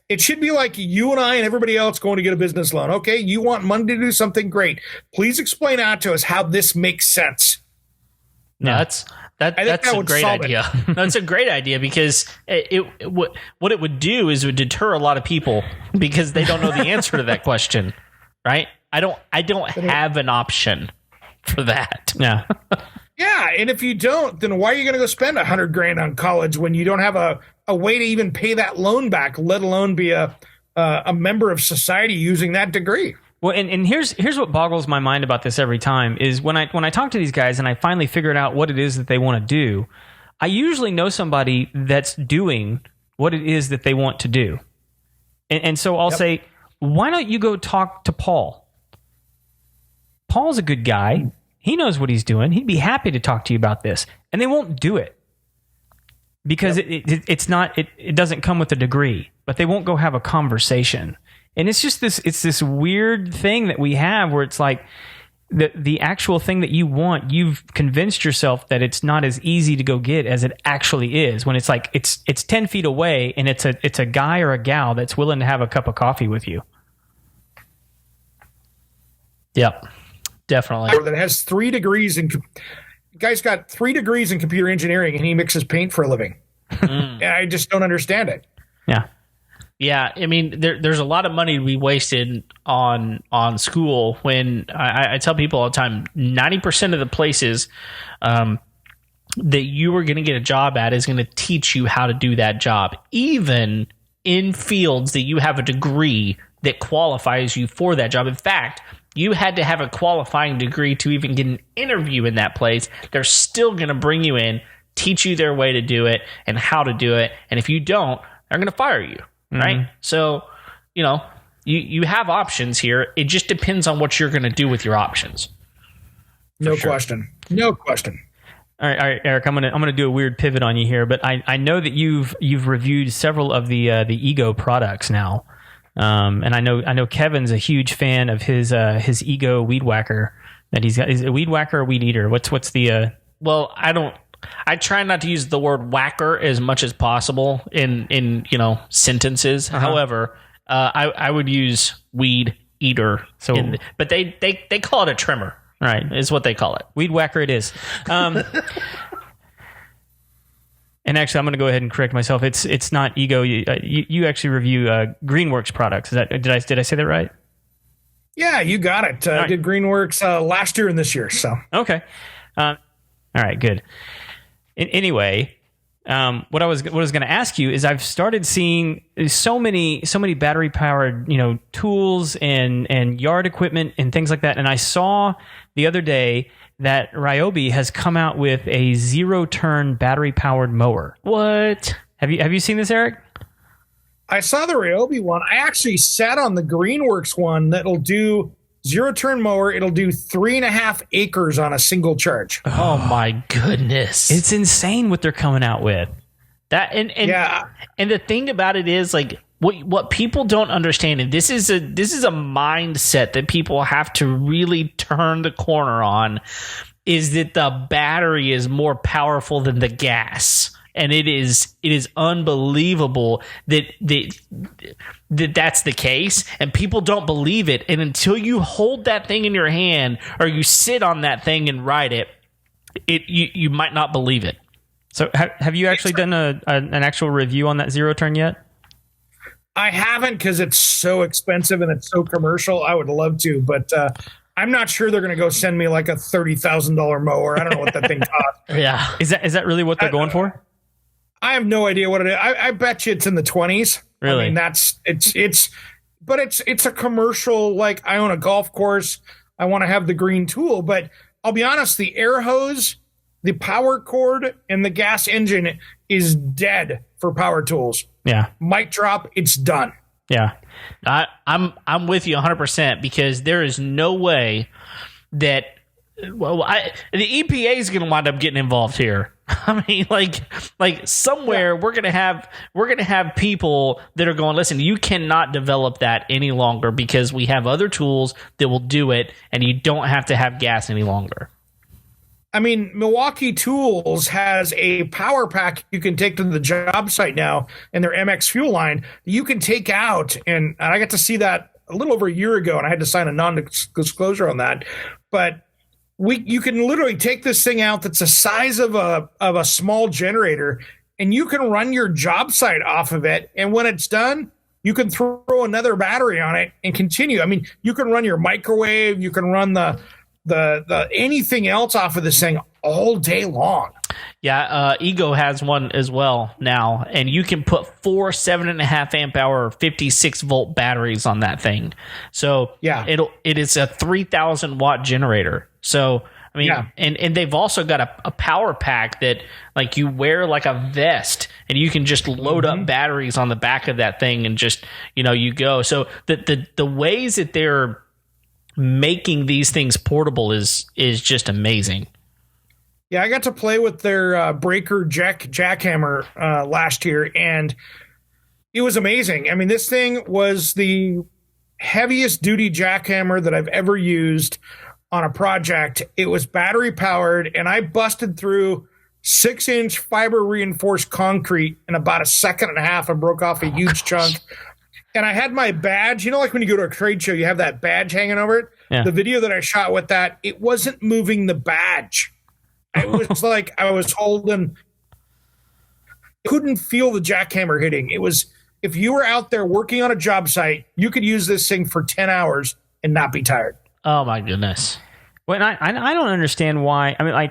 it should be like you and I and everybody else going to get a business loan. Okay, you want money to do something great. Please explain out to us how this makes sense. No, that's a great idea. That's a great idea because what it would do is it would deter a lot of people because they don't know the answer to that question, right? I don't have an option for that. Yeah. Yeah, and if you don't, then why are you going to go spend $100,000 on college when you don't have a way to even pay that loan back, let alone be a member of society using that degree? Well, and here's what boggles my mind about this every time is when I talk to these guys and I finally figured out what it is that they want to do, I usually know somebody that's doing what it is that they want to do. And so I'll say, why don't you go talk to Paul? Paul's a good guy. He knows what he's doing. He'd be happy to talk to you about this. And they won't do it because it's not, it doesn't come with a degree, but they won't go have a conversation. And it's just this weird thing that we have where it's like the actual thing that you want, you've convinced yourself that it's not as easy to go get as it actually is when it's like it's 10 feet away and it's a guy or a gal that's willing to have a cup of coffee with you. Yep. Definitely. That has 3 degrees in guy's got 3 degrees in computer engineering and he mixes paint for a living. And I just don't understand it. Yeah. Yeah, I mean, there's a lot of money to be wasted on school when I tell people all the time, 90% of the places that you are going to get a job at is going to teach you how to do that job, even in fields that you have a degree that qualifies you for that job. In fact, you had to have a qualifying degree to even get an interview in that place. They're still going to bring you in, teach you their way to do it and how to do it. And if you don't, they're going to fire you. Right. Mm-hmm. So, you have options here. It just depends on what you're going to do with your options. No question. No question. All right, Eric, I'm gonna do a weird pivot on you here, but I know that you've reviewed several of the Ego products now. And I know Kevin's a huge fan of his Ego weed whacker that he's got. Is it a weed whacker or weed eater? What's the Well, I try not to use the word whacker as much as possible in sentences. Uh-huh. However, I would use weed eater. But they call it a trimmer. Right, is what they call it. Weed whacker it is. And actually, I'm going to go ahead and correct myself. It's not Ego. You actually review Greenworks products. Did I say that right? Yeah, you got it. I did Greenworks last year and this year. So okay. All right, good. Anyway, what I was going to ask you is I've started seeing so many battery powered tools and yard equipment and things like that, and I saw the other day that Ryobi has come out with a 0-turn battery powered mower. What? Have you seen this, Eric? I saw the Ryobi one. I actually sat on the Greenworks one that'll do 0-turn mower. It'll do 3.5 acres on a single charge. Oh my goodness. It's insane what they're coming out with. That and the thing about it is like what people don't understand, and this is a mindset that people have to really turn the corner on, is that the battery is more powerful than the gas. And it is unbelievable that that's the case, and people don't believe it. And until you hold that thing in your hand or you sit on that thing and ride it, you might not believe it. So have you actually done an actual review on that 0-turn yet? I haven't because it's so expensive and it's so commercial. I would love to, but I'm not sure they're going to go send me like a $30,000 mower. I don't know what that thing costs. Yeah, is that really what they're going for? I have no idea what it is. I bet you it's in the 20s. Really? I mean, it's a commercial. Like, I own a golf course. I want to have the green tool, but I'll be honest, the air hose, the power cord, and the gas engine is dead for power tools. Yeah. Mic drop. It's done. Yeah. I'm with you 100% because there is no way that the EPA is going to wind up getting involved here. I mean, like somewhere we're gonna have people that are going, listen, you cannot develop that any longer because we have other tools that will do it, and you don't have to have gas any longer. I mean, Milwaukee Tools has a power pack you can take to the job site now in their MX fuel line that you can take out. And I got to see that a little over a year ago, and I had to sign a non-disclosure on that. But you can literally take this thing out that's the size of a small generator, and you can run your job site off of it. And when it's done, you can throw another battery on it and continue. I mean, you can run your microwave, you can run the anything else off of this thing all day long. Yeah, Ego has one as well now, and you can put 4 7.5 amp hour 56 volt batteries on that thing. So yeah, it is a 3,000 watt generator. So I mean, yeah. and they've also got a power pack that like you wear like a vest, and you can just load up batteries on the back of that thing, and just you go. So the ways that they're making these things portable is just amazing. Yeah, I got to play with their breaker jackhammer last year, and it was amazing. I mean, this thing was the heaviest duty jackhammer that I've ever used on a project. It was battery powered, and I busted through 6-inch fiber reinforced concrete in about a second and a half. I broke off a huge chunk. And I had my badge, like when you go to a trade show, you have that badge hanging over it. Yeah. The video that I shot with that, it wasn't moving the badge. It was like I was holding, couldn't feel the jackhammer hitting. It was, if you were out there working on a job site, you could use this thing for 10 hours and not be tired. Oh my goodness. Well, I don't understand why. I mean,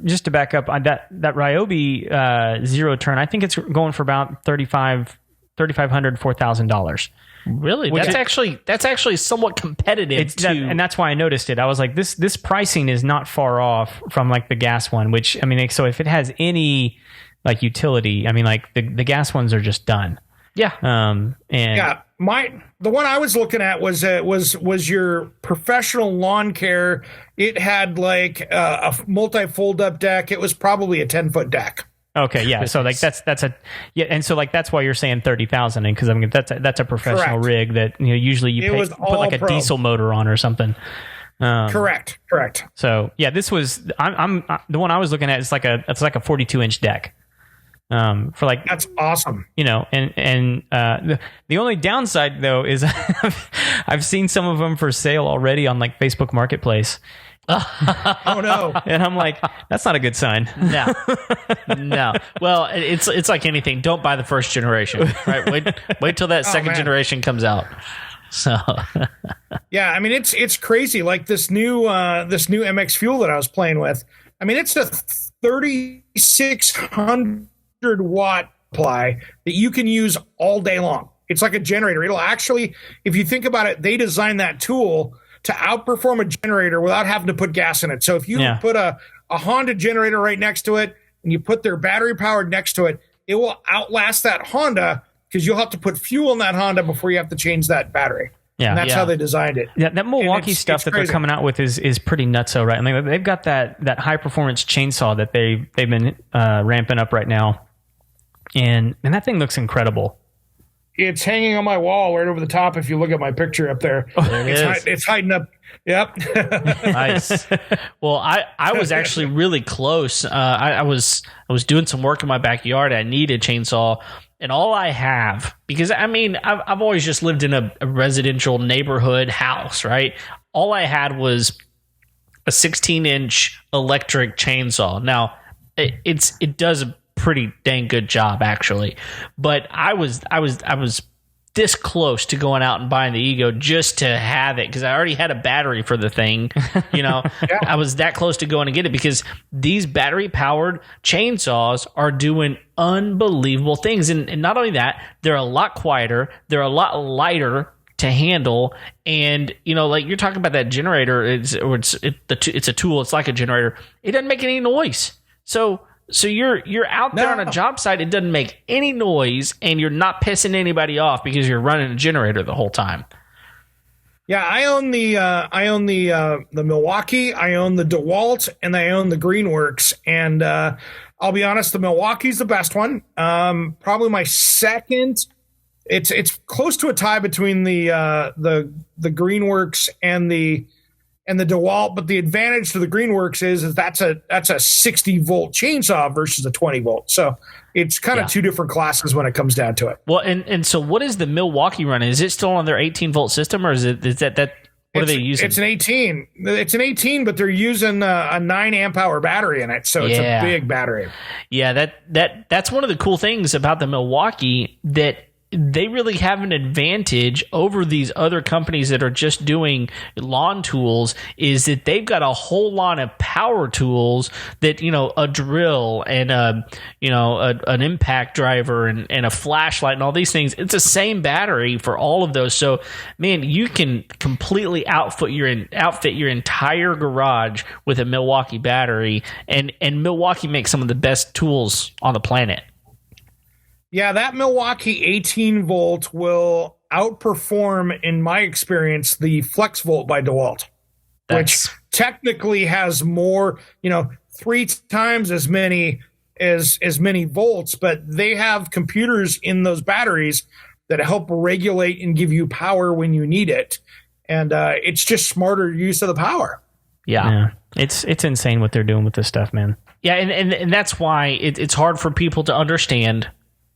just to back up, that Ryobi zero turn, I think it's going for about $3,500, $4,000. Really? That's actually somewhat competitive too. And that's why I noticed it. I was like, this pricing is not far off from like the gas one, which I mean, so if it has any like utility, I mean, like the gas ones are just done. Yeah. The one I was looking at was your professional lawn care. It had like a multi fold up deck. It was probably a 10-foot deck. Okay, yeah. So like that's and so like that's why you're saying 30,000, because I mean that's a professional rig that usually you put like a diesel motor on or something. Correct. So yeah, this was I'm the one I was looking at. It's like a 42-inch deck. For like that's awesome. And the only downside though is I've seen some of them for sale already on like Facebook Marketplace. Oh no! And I'm like, that's not a good sign. No. Well, it's like anything. Don't buy the first generation, right? Wait till that second generation comes out. So, yeah, I mean it's crazy. Like this new MX Fuel that I was playing with. I mean, it's a 3,600 watt supply that you can use all day long. It's like a generator. It'll actually, if you think about it, they designed that tool to outperform a generator without having to put gas in it. So if you put a Honda generator right next to it and you put their battery powered next to it, it will outlast that Honda, because you'll have to put fuel in that Honda before you have to change that battery. Yeah, and that's how they designed it. Yeah, that Milwaukee stuff that they're coming out with is pretty nutso, right? I mean, they've got that high performance chainsaw that they've been ramping up right now, and that thing looks incredible. It's hanging on my wall right over the top. If you look at my picture up there, it's hiding up. Yep. Nice. Well, I was actually really close. I was doing some work in my backyard. I need a chainsaw, and all I have, because I mean, I've always just lived in a residential neighborhood house, right? All I had was a 16-inch electric chainsaw. Now, it does a pretty dang good job actually, but I was this close to going out and buying the Ego just to have it, because I already had a battery for the thing. I was that close to going to get it, because these battery powered chainsaws are doing unbelievable things, and not only that, they're a lot quieter, they're a lot lighter to handle, and like you're talking about that generator, it's a tool, it's like a generator, it doesn't make any noise. So you're out there on a job site, it doesn't make any noise, and you're not pissing anybody off because you're running a generator the whole time. Yeah, I own the Milwaukee, I own the DeWalt, and I own the Greenworks. And I'll be honest, the Milwaukee's the best one. Probably my second. It's close to a tie between the Greenworks and the and the DeWalt. But the advantage to the Greenworks is that's a 60 volt chainsaw versus a 20 volt. So it's kind of two different classes when it comes down to it. Well, and so what is the Milwaukee running? Is it still on their 18 volt system, or is that what are they using? It's an 18. It's an 18, but they're using a 9 amp hour battery in it, so it's a big battery. Yeah, that's one of the cool things about the Milwaukee, that they really have an advantage over these other companies that are just doing lawn tools, is that they've got a whole lot of power tools that, a drill and an impact driver and a flashlight and all these things. It's the same battery for all of those. So, man, you can completely outfit your entire garage with a Milwaukee battery, and Milwaukee makes some of the best tools on the planet. Yeah, that Milwaukee 18 volt will outperform, in my experience, the Flex Volt by DeWalt, which technically has more, 3 times as many volts, but they have computers in those batteries that help regulate and give you power when you need it, and it's just smarter use of the power. Yeah. It's insane what they're doing with this stuff, man. Yeah, and that's why it's hard for people to understand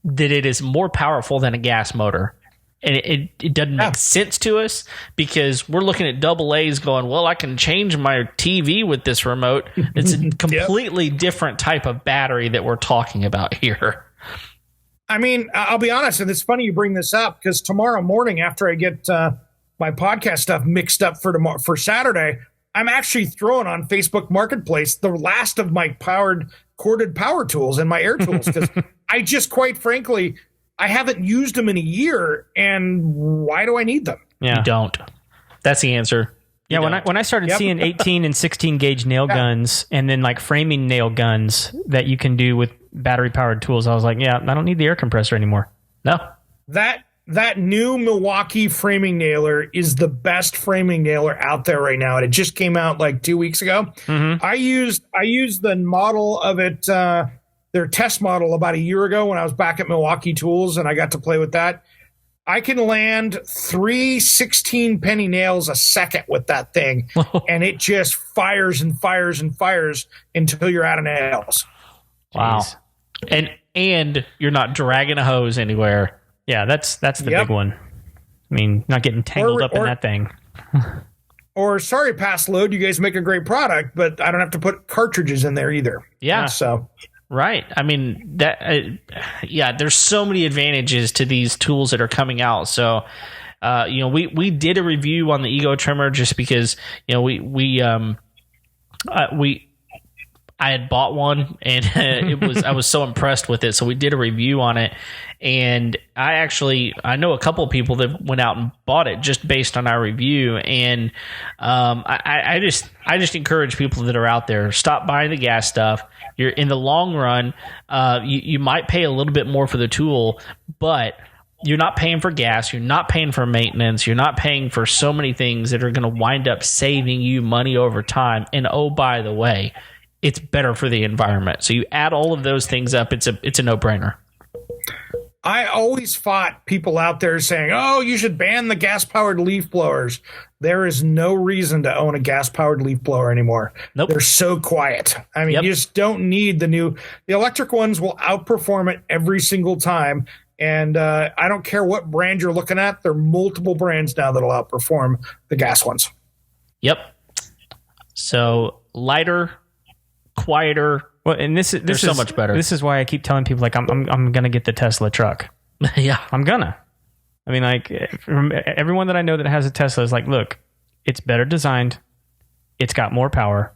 that it is more powerful than a gas motor. And it doesn't make sense to us, because we're looking at double A's going, well, I can change my TV with this remote. It's a completely different type of battery that we're talking about here. I mean, I'll be honest, and it's funny you bring this up, because tomorrow morning, after I get my podcast stuff mixed up for Saturday, I'm actually throwing on Facebook Marketplace the last of my corded power tools and my air tools, because I just, quite frankly, I haven't used them in a year, and why do I need them? Yeah. You don't. That's the answer. Yeah, when I started seeing 18 and 16 gauge nail guns, and then like framing nail guns that you can do with battery powered tools, I was like, yeah, I don't need the air compressor anymore. No. That new Milwaukee framing nailer is the best framing nailer out there right now, and it just came out like 2 weeks ago. Mm-hmm. I used the model of it, their test model, about a year ago when I was back at Milwaukee Tools, and I got to play with that. I can land 3 16-penny nails a second with that thing, and it just fires and fires and fires until you're out of nails. Wow. Jeez. And you're not dragging a hose anywhere. Yeah, that's the big one. I mean, not getting tangled up in that thing. Or, sorry, Pass Load, you guys make a great product, but I don't have to put cartridges in there either. Yeah. So, right. I mean, there's so many advantages to these tools that are coming out. So, we did a review on the Ego Trimmer just because, I had bought one, and I was so impressed with it. So we did a review on it, and I know a couple of people that went out and bought it just based on our review. And I just encourage people that are out there, stop buying the gas stuff. You're in the long run, you might pay a little bit more for the tool, but you're not paying for gas. You're not paying for maintenance. You're not paying for so many things that are going to wind up saving you money over time. And oh, by the way, it's better for the environment. So you add all of those things up, it's a no-brainer. I always fought people out there saying, oh, you should ban the gas-powered leaf blowers. There is no reason to own a gas-powered leaf blower anymore. Nope. They're so quiet. I mean, you just don't need the electric ones will outperform it every single time. And I don't care what brand you're looking at. There are multiple brands now that'll outperform the gas ones. Yep. So lighter, quieter. Well, and this is so much better. This is why I keep telling people, like, I'm gonna get the Tesla truck. Yeah, I'm gonna. I mean, like, everyone that I know that has a Tesla is like, look, it's better designed, it's got more power,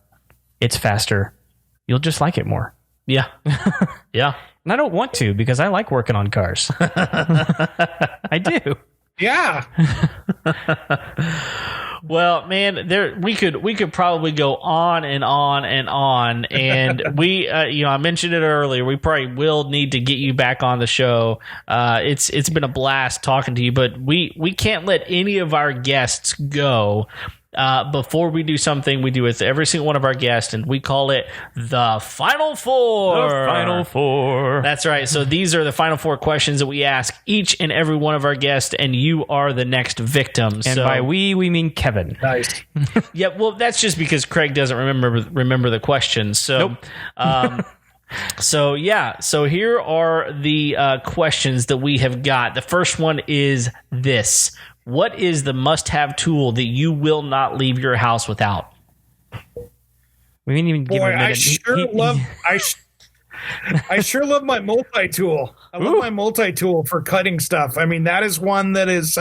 it's faster. You'll just like it more. Yeah, yeah. And I don't want to, because I like working on cars. I do. Yeah. Well, man, we could probably go on and on and on, and we, I mentioned it earlier. We probably will need to get you back on the show. It's been a blast talking to you, but we can't let any of our guests go before we do something, we do with every single one of our guests, and we call it the Final Four. The Final Four. That's right. So these are the Final Four questions that we ask each and every one of our guests, and you are the next victim. And by we mean Kevin. Nice. Yeah, well, that's just because Craig doesn't remember the questions. So, Nope. So here are the questions that we have got. The first one is this. What is the must-have tool that you will not leave your house without? We didn't even give him a minute. I sure love my multi-tool. I love my multi-tool for cutting stuff. I mean, that is one that is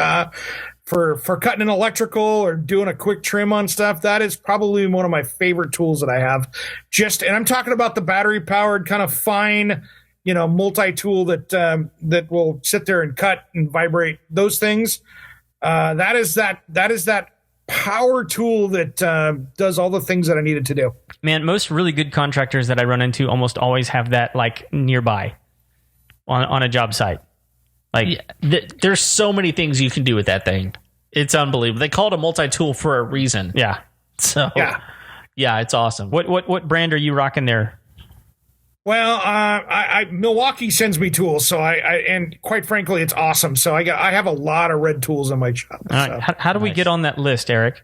for cutting an electrical or doing a quick trim on stuff. That is probably one of my favorite tools that I have. And I'm talking about the battery-powered kind of fine, multi-tool that will sit there and cut and vibrate those things. That is that power tool that does all the things that I needed to do. Man, most really good contractors that I run into almost always have that like nearby on a job site. Like there's so many things you can do with that thing. It's unbelievable. They call it a multi-tool for a reason. Yeah. So yeah, it's awesome. What brand are you rocking there? Well, Milwaukee sends me tools, so and quite frankly, it's awesome. So I have a lot of red tools in my shop. All right. How do we get on that list, Eric?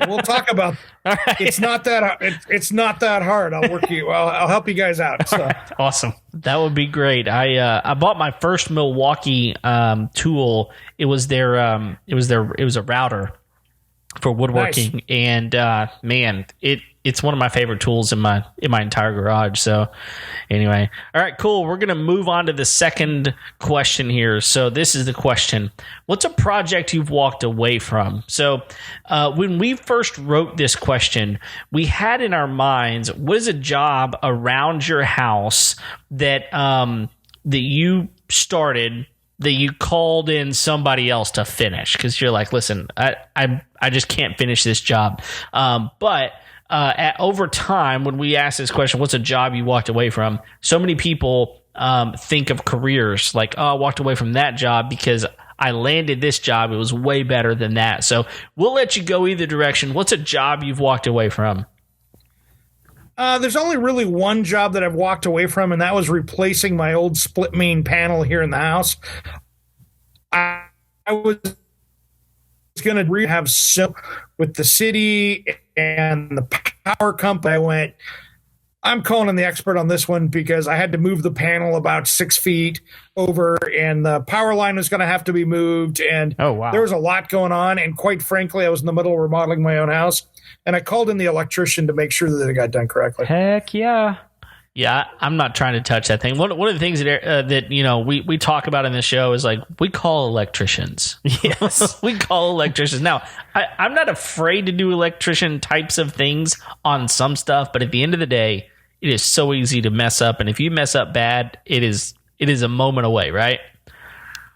We'll talk about. Right. It's not that hard. I'll help you guys out. So. Right. Awesome. That would be great. I bought my first Milwaukee tool. It was a router for woodworking, nice. And man, it's one of my favorite tools in my entire garage. So anyway, all right, cool. We're gonna move on to the second question here. So this is the question: what's a project you've walked away from? So when we first wrote this question, we had in our minds, what is a job around your house that you started that you called in somebody else to finish because you're like, listen, I just can't finish this job. But over time, when we ask this question, what's a job you walked away from? So many people think of careers like, oh, I walked away from that job because I landed this job. It was way better than that. So we'll let you go either direction. What's a job you've walked away from? There's only really one job that I've walked away from, and that was replacing my old split main panel here in the house. I was going to have some with the city and the power company. I went, I'm calling in the expert on this one because I had to move the panel about 6 feet over, and the power line was going to have to be moved. And oh, wow. There was a lot going on. And quite frankly, I was in the middle of remodeling my own house. And I called in the electrician to make sure that it got done correctly. Heck yeah. Yeah, I'm not trying to touch that thing. One of the things that we talk about in the show is like we call electricians. Yes, we call electricians. Now, I'm not afraid to do electrician types of things on some stuff, but at the end of the day, it is so easy to mess up, and if you mess up bad, it is a moment away, right?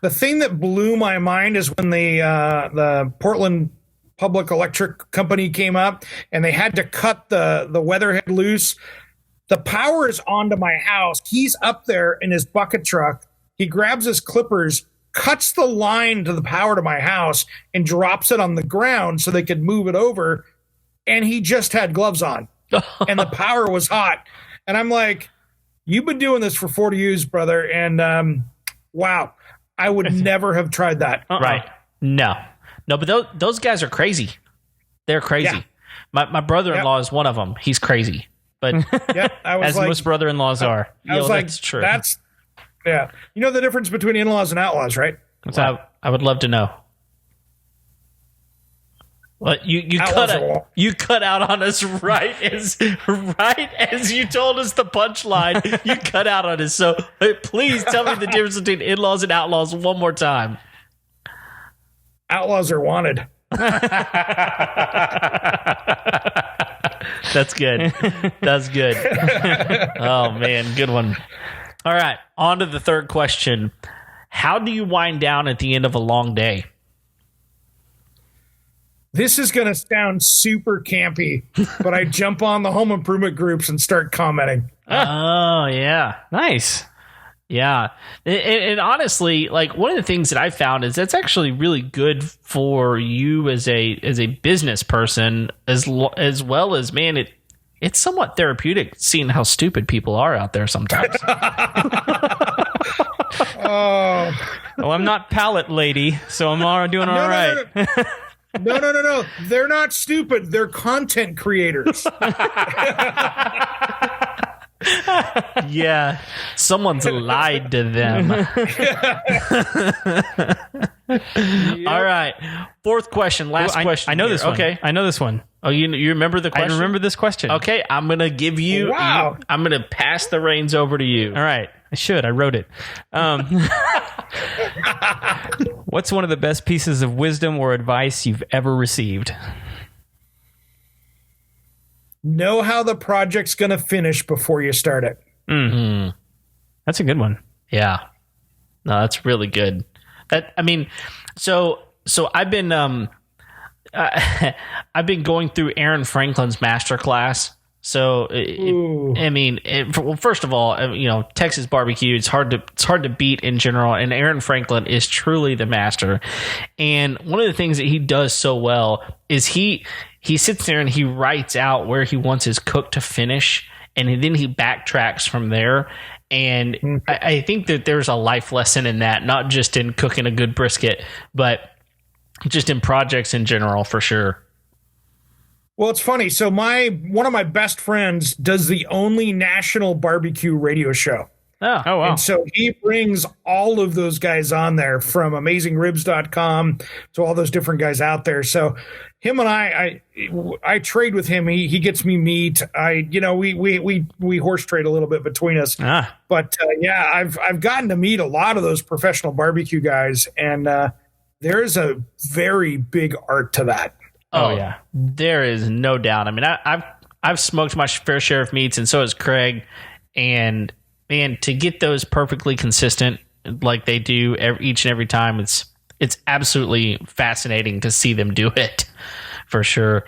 The thing that blew my mind is when the Portland Public Electric Company came up and they had to cut the weatherhead loose. The power is onto my house. He's up there in his bucket truck. He grabs his clippers, cuts the line to the power to my house, and drops it on the ground so they could move it over. And he just had gloves on, and the power was hot. And I'm like, you've been doing this for 40 years, brother. And wow, I would never have tried that. Right. No, but those guys are crazy. They're crazy. Yeah. My brother-in-law is one of them. He's crazy. But I was as most brother-in-laws are. I was like, that's true. Yeah. You know the difference between in-laws and outlaws, right? I would love to know. Well, you cut out on us right as you told us the punchline. You cut out on us. So please tell me the difference between in-laws and outlaws one more time. Outlaws are wanted. That's good. That's good. Oh, man. Good one. All right. On to the third question. How do you wind down at the end of a long day? This is going to sound super campy, but I jump on the home improvement groups and start commenting. Oh, yeah. Nice. Yeah. And honestly, like one of the things that I found is that's actually really good for you as a business person as well as, man, it's somewhat therapeutic seeing how stupid people are out there sometimes. Oh. Well, I'm not palette lady, so I'm doing all right. No. They're not stupid. They're content creators. Yeah. Someone's lied to them. Yep. All right. Fourth question. Last question. I know here. this one. Okay. I know this one. Oh, you remember the question? I remember this question. Okay. I'm going to give you, Wow. I'm going to pass the reins over to you. All right. I should. I wrote it. What's one of the best pieces of wisdom or advice you've ever received? Know how the project's going to finish before you start it. Mm-hmm. That's a good one. Yeah. No, that's really good. So I've been I've been going through Aaron Franklin's masterclass. So well, first of all, Texas barbecue, it's hard to beat in general, and Aaron Franklin is truly the master. And one of the things that he does so well is he sits there and he writes out where he wants his cook to finish, and then he backtracks from there. And I think that there's a life lesson in that, not just in cooking a good brisket, but just in projects in general, for sure. Well, it's funny. So one of my best friends does the only national barbecue radio show. Oh wow. And so he brings all of those guys on there, from AmazingRibs.com to all those different guys out there. So him and I trade with him. He gets me meat. We horse trade a little bit between us. But I've gotten to meet a lot of those professional barbecue guys, and there's a very big art to that. Oh yeah, there is no doubt. I mean, I've smoked my fair share of meats, and so has Craig. And man, to get those perfectly consistent like they do each and every time, it's absolutely fascinating to see them do it, for sure.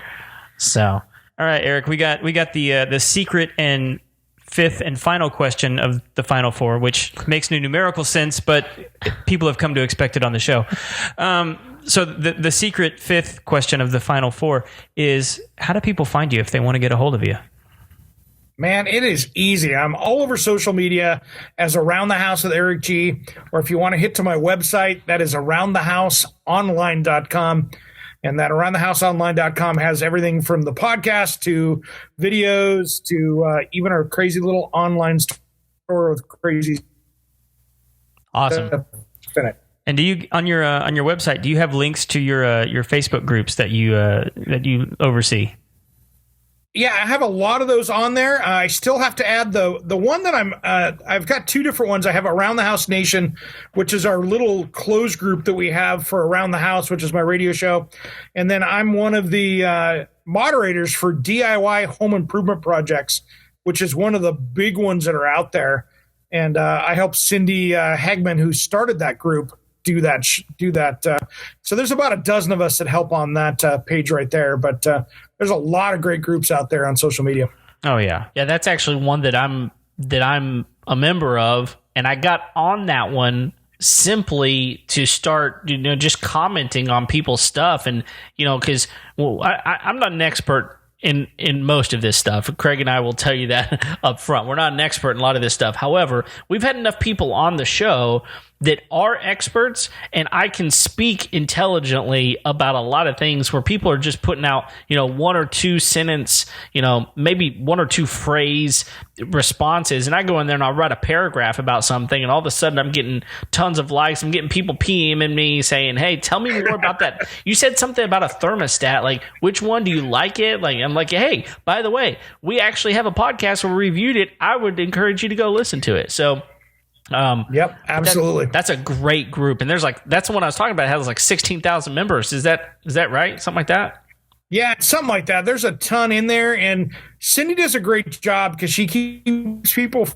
So, all right, Eric, we got the secret and fifth and final question of the final four, which makes no numerical sense, but people have come to expect it on the show. So the secret fifth question of the final four is, how do people find you if they want to get a hold of you? Man, it is easy. I'm all over social media as Around the House with Eric G. Or if you want to hit to my website, that is aroundthehouseonline.com. And that aroundthehouseonline.com has everything from the podcast to videos to even our crazy little online store with crazy. Awesome. And do you on your website, do you have links to your Facebook groups that you oversee? Yeah, I have a lot of those on there. I still have to add the one that I've got two different ones. I have Around the House Nation, which is our little closed group that we have for Around the House, which is my radio show. And then I'm one of the moderators for DIY home improvement projects, which is one of the big ones that are out there. And I help Cindy Hagman, who started that group, do that. So there's about a dozen of us that help on that page right there. But there's a lot of great groups out there on social media. Oh yeah. Yeah, that's actually one that I'm a member of, and I got on that one simply to start, just commenting on people's stuff, and because I'm not an expert in most of this stuff. Craig and I will tell you that up front. We're not an expert in a lot of this stuff. However, we've had enough people on the show that are experts, and I can speak intelligently about a lot of things where people are just putting out, one or two sentence, maybe one or two phrase responses. And I go in there and I'll write a paragraph about something, and all of a sudden I'm getting tons of likes. I'm getting people PMing me saying, "Hey, tell me more about that. You said something about a thermostat. Like, which one do you like it?" Like, I'm like, "Hey, by the way, we actually have a podcast where we reviewed it. I would encourage you to go listen to it." So, yep, absolutely. That's a great group, and that's the one I was talking about. It has like 16,000 members. Is that right? Something like that? Yeah, something like that. There's a ton in there, and Cindy does a great job because she keeps people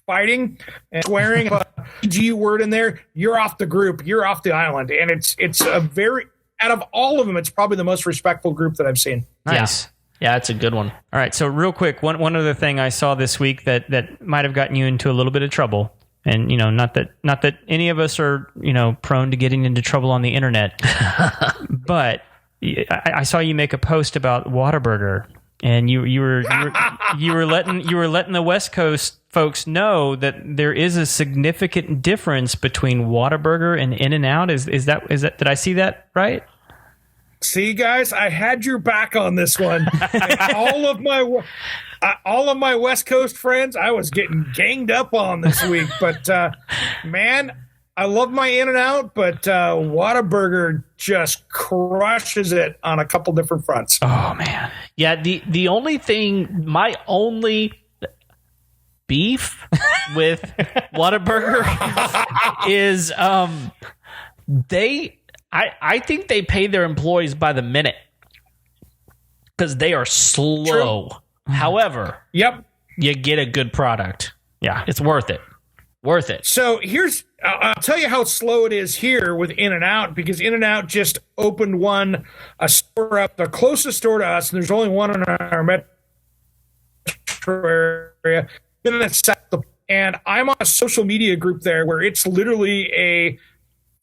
fighting and swearing. A G word in there, you're off the group. You're off the island, and it's a very, out of all of them, it's probably the most respectful group that I've seen. Nice. Yeah, it's a good one. All right, so real quick, one other thing I saw this week that might have gotten you into a little bit of trouble. And, not that any of us are, prone to getting into trouble on the internet, but I saw you make a post about Whataburger, and you were letting the West Coast folks know that there is a significant difference between Whataburger and In-N-Out. Is that did I see that right? See, guys, I had your back on this one. all of my West Coast friends, I was getting ganged up on this week. But man, I love my In-N-Out, but Whataburger just crushes it on a couple different fronts. Oh man, yeah. The only thing, my only beef with Whataburger is I think they pay their employees by the minute because they are slow. True. However, yep, you get a good product. Yeah, it's worth it. Worth it. So I'll tell you how slow it is here with In-N-Out, because In-N-Out just opened a store up, the closest store to us, and there's only one in our metro area. And I'm on a social media group there where it's literally a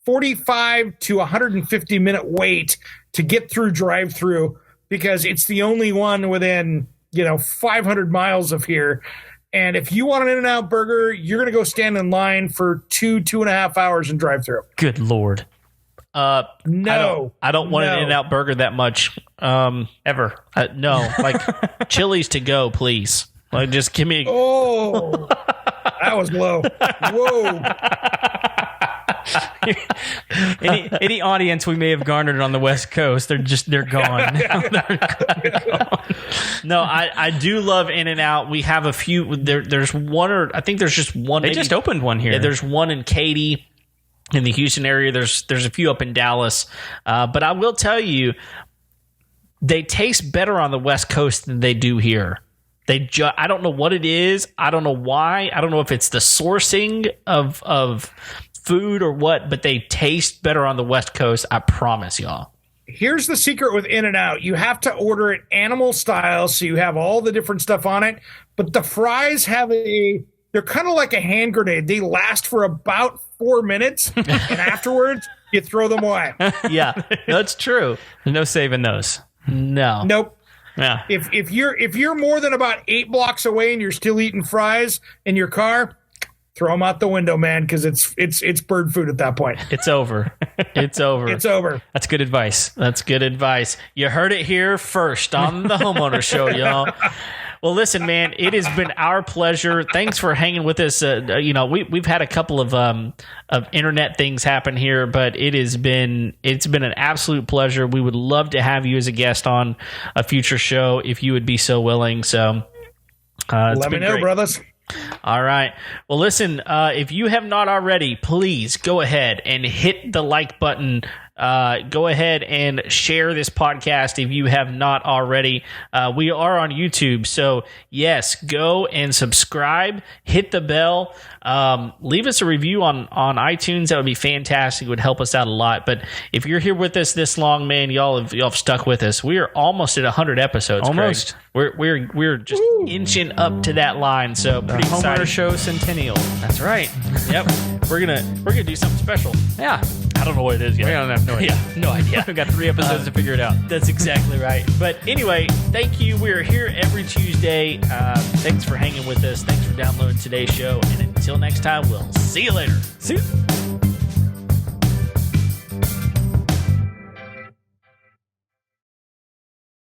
45 to 150 minute wait to get through drive-through, because it's the only one within 500 miles of here. And if you want an In-N-Out burger, you're going to go stand in line for 2.5 hours and drive-through. Good Lord. No, I don't want an In-N-Out burger that much ever. No, like Chili's to go, please. Like, just give me. Oh, that was low. Whoa. any audience we may have garnered on the West Coast, they're gone. They're gone. No, I do love In-N-Out. We have a few. There's one, or I think there's just one. They just opened one here. Yeah, there's one in Katy, in the Houston area. There's a few up in Dallas. But I will tell you, they taste better on the West Coast than they do here. I don't know what it is. I don't know why. I don't know if it's the sourcing of food or what, but they taste better on the West Coast. I promise y'all. Here's the secret with In-N-Out. You have to order it animal style, so you have all the different stuff on it. But the fries they're kind of like a hand grenade. They last for about 4 minutes, and afterwards you throw them away. Yeah, that's true. No saving those. No. Nope. Yeah. If you're more than about 8 blocks away and you're still eating fries in your car, throw them out the window, man, because it's bird food at that point. It's over. It's over. It's over. That's good advice. That's good advice. You heard it here first on the Homeowner Show, y'all. Well, listen, man, it has been our pleasure. Thanks for hanging with us. We've had a couple of internet things happen here, but it's been an absolute pleasure. We would love to have you as a guest on a future show if you would be so willing. So let me know, great. brothers. All right. Well, listen, if you have not already, please go ahead and hit the like button. Go ahead and share this podcast if you have not already. We are on YouTube, so yes, go and subscribe, hit the bell, leave us a review on iTunes. That would be fantastic. It would help us out a lot. But if you're here with us this long, man, y'all have stuck with us. We are almost at 100 episodes. Almost. Craig. We're just inching up to that line. So pretty excited. Homeowner Show Centennial. That's right. Yep. We're gonna do something special. Yeah. I don't know what it is yet. We don't have no idea. Yeah, no idea. We've got 3 episodes to figure it out. That's exactly right. But anyway, thank you. We're here every Tuesday. Thanks for hanging with us. Thanks for downloading today's show. And until next time, we'll see you later. See you.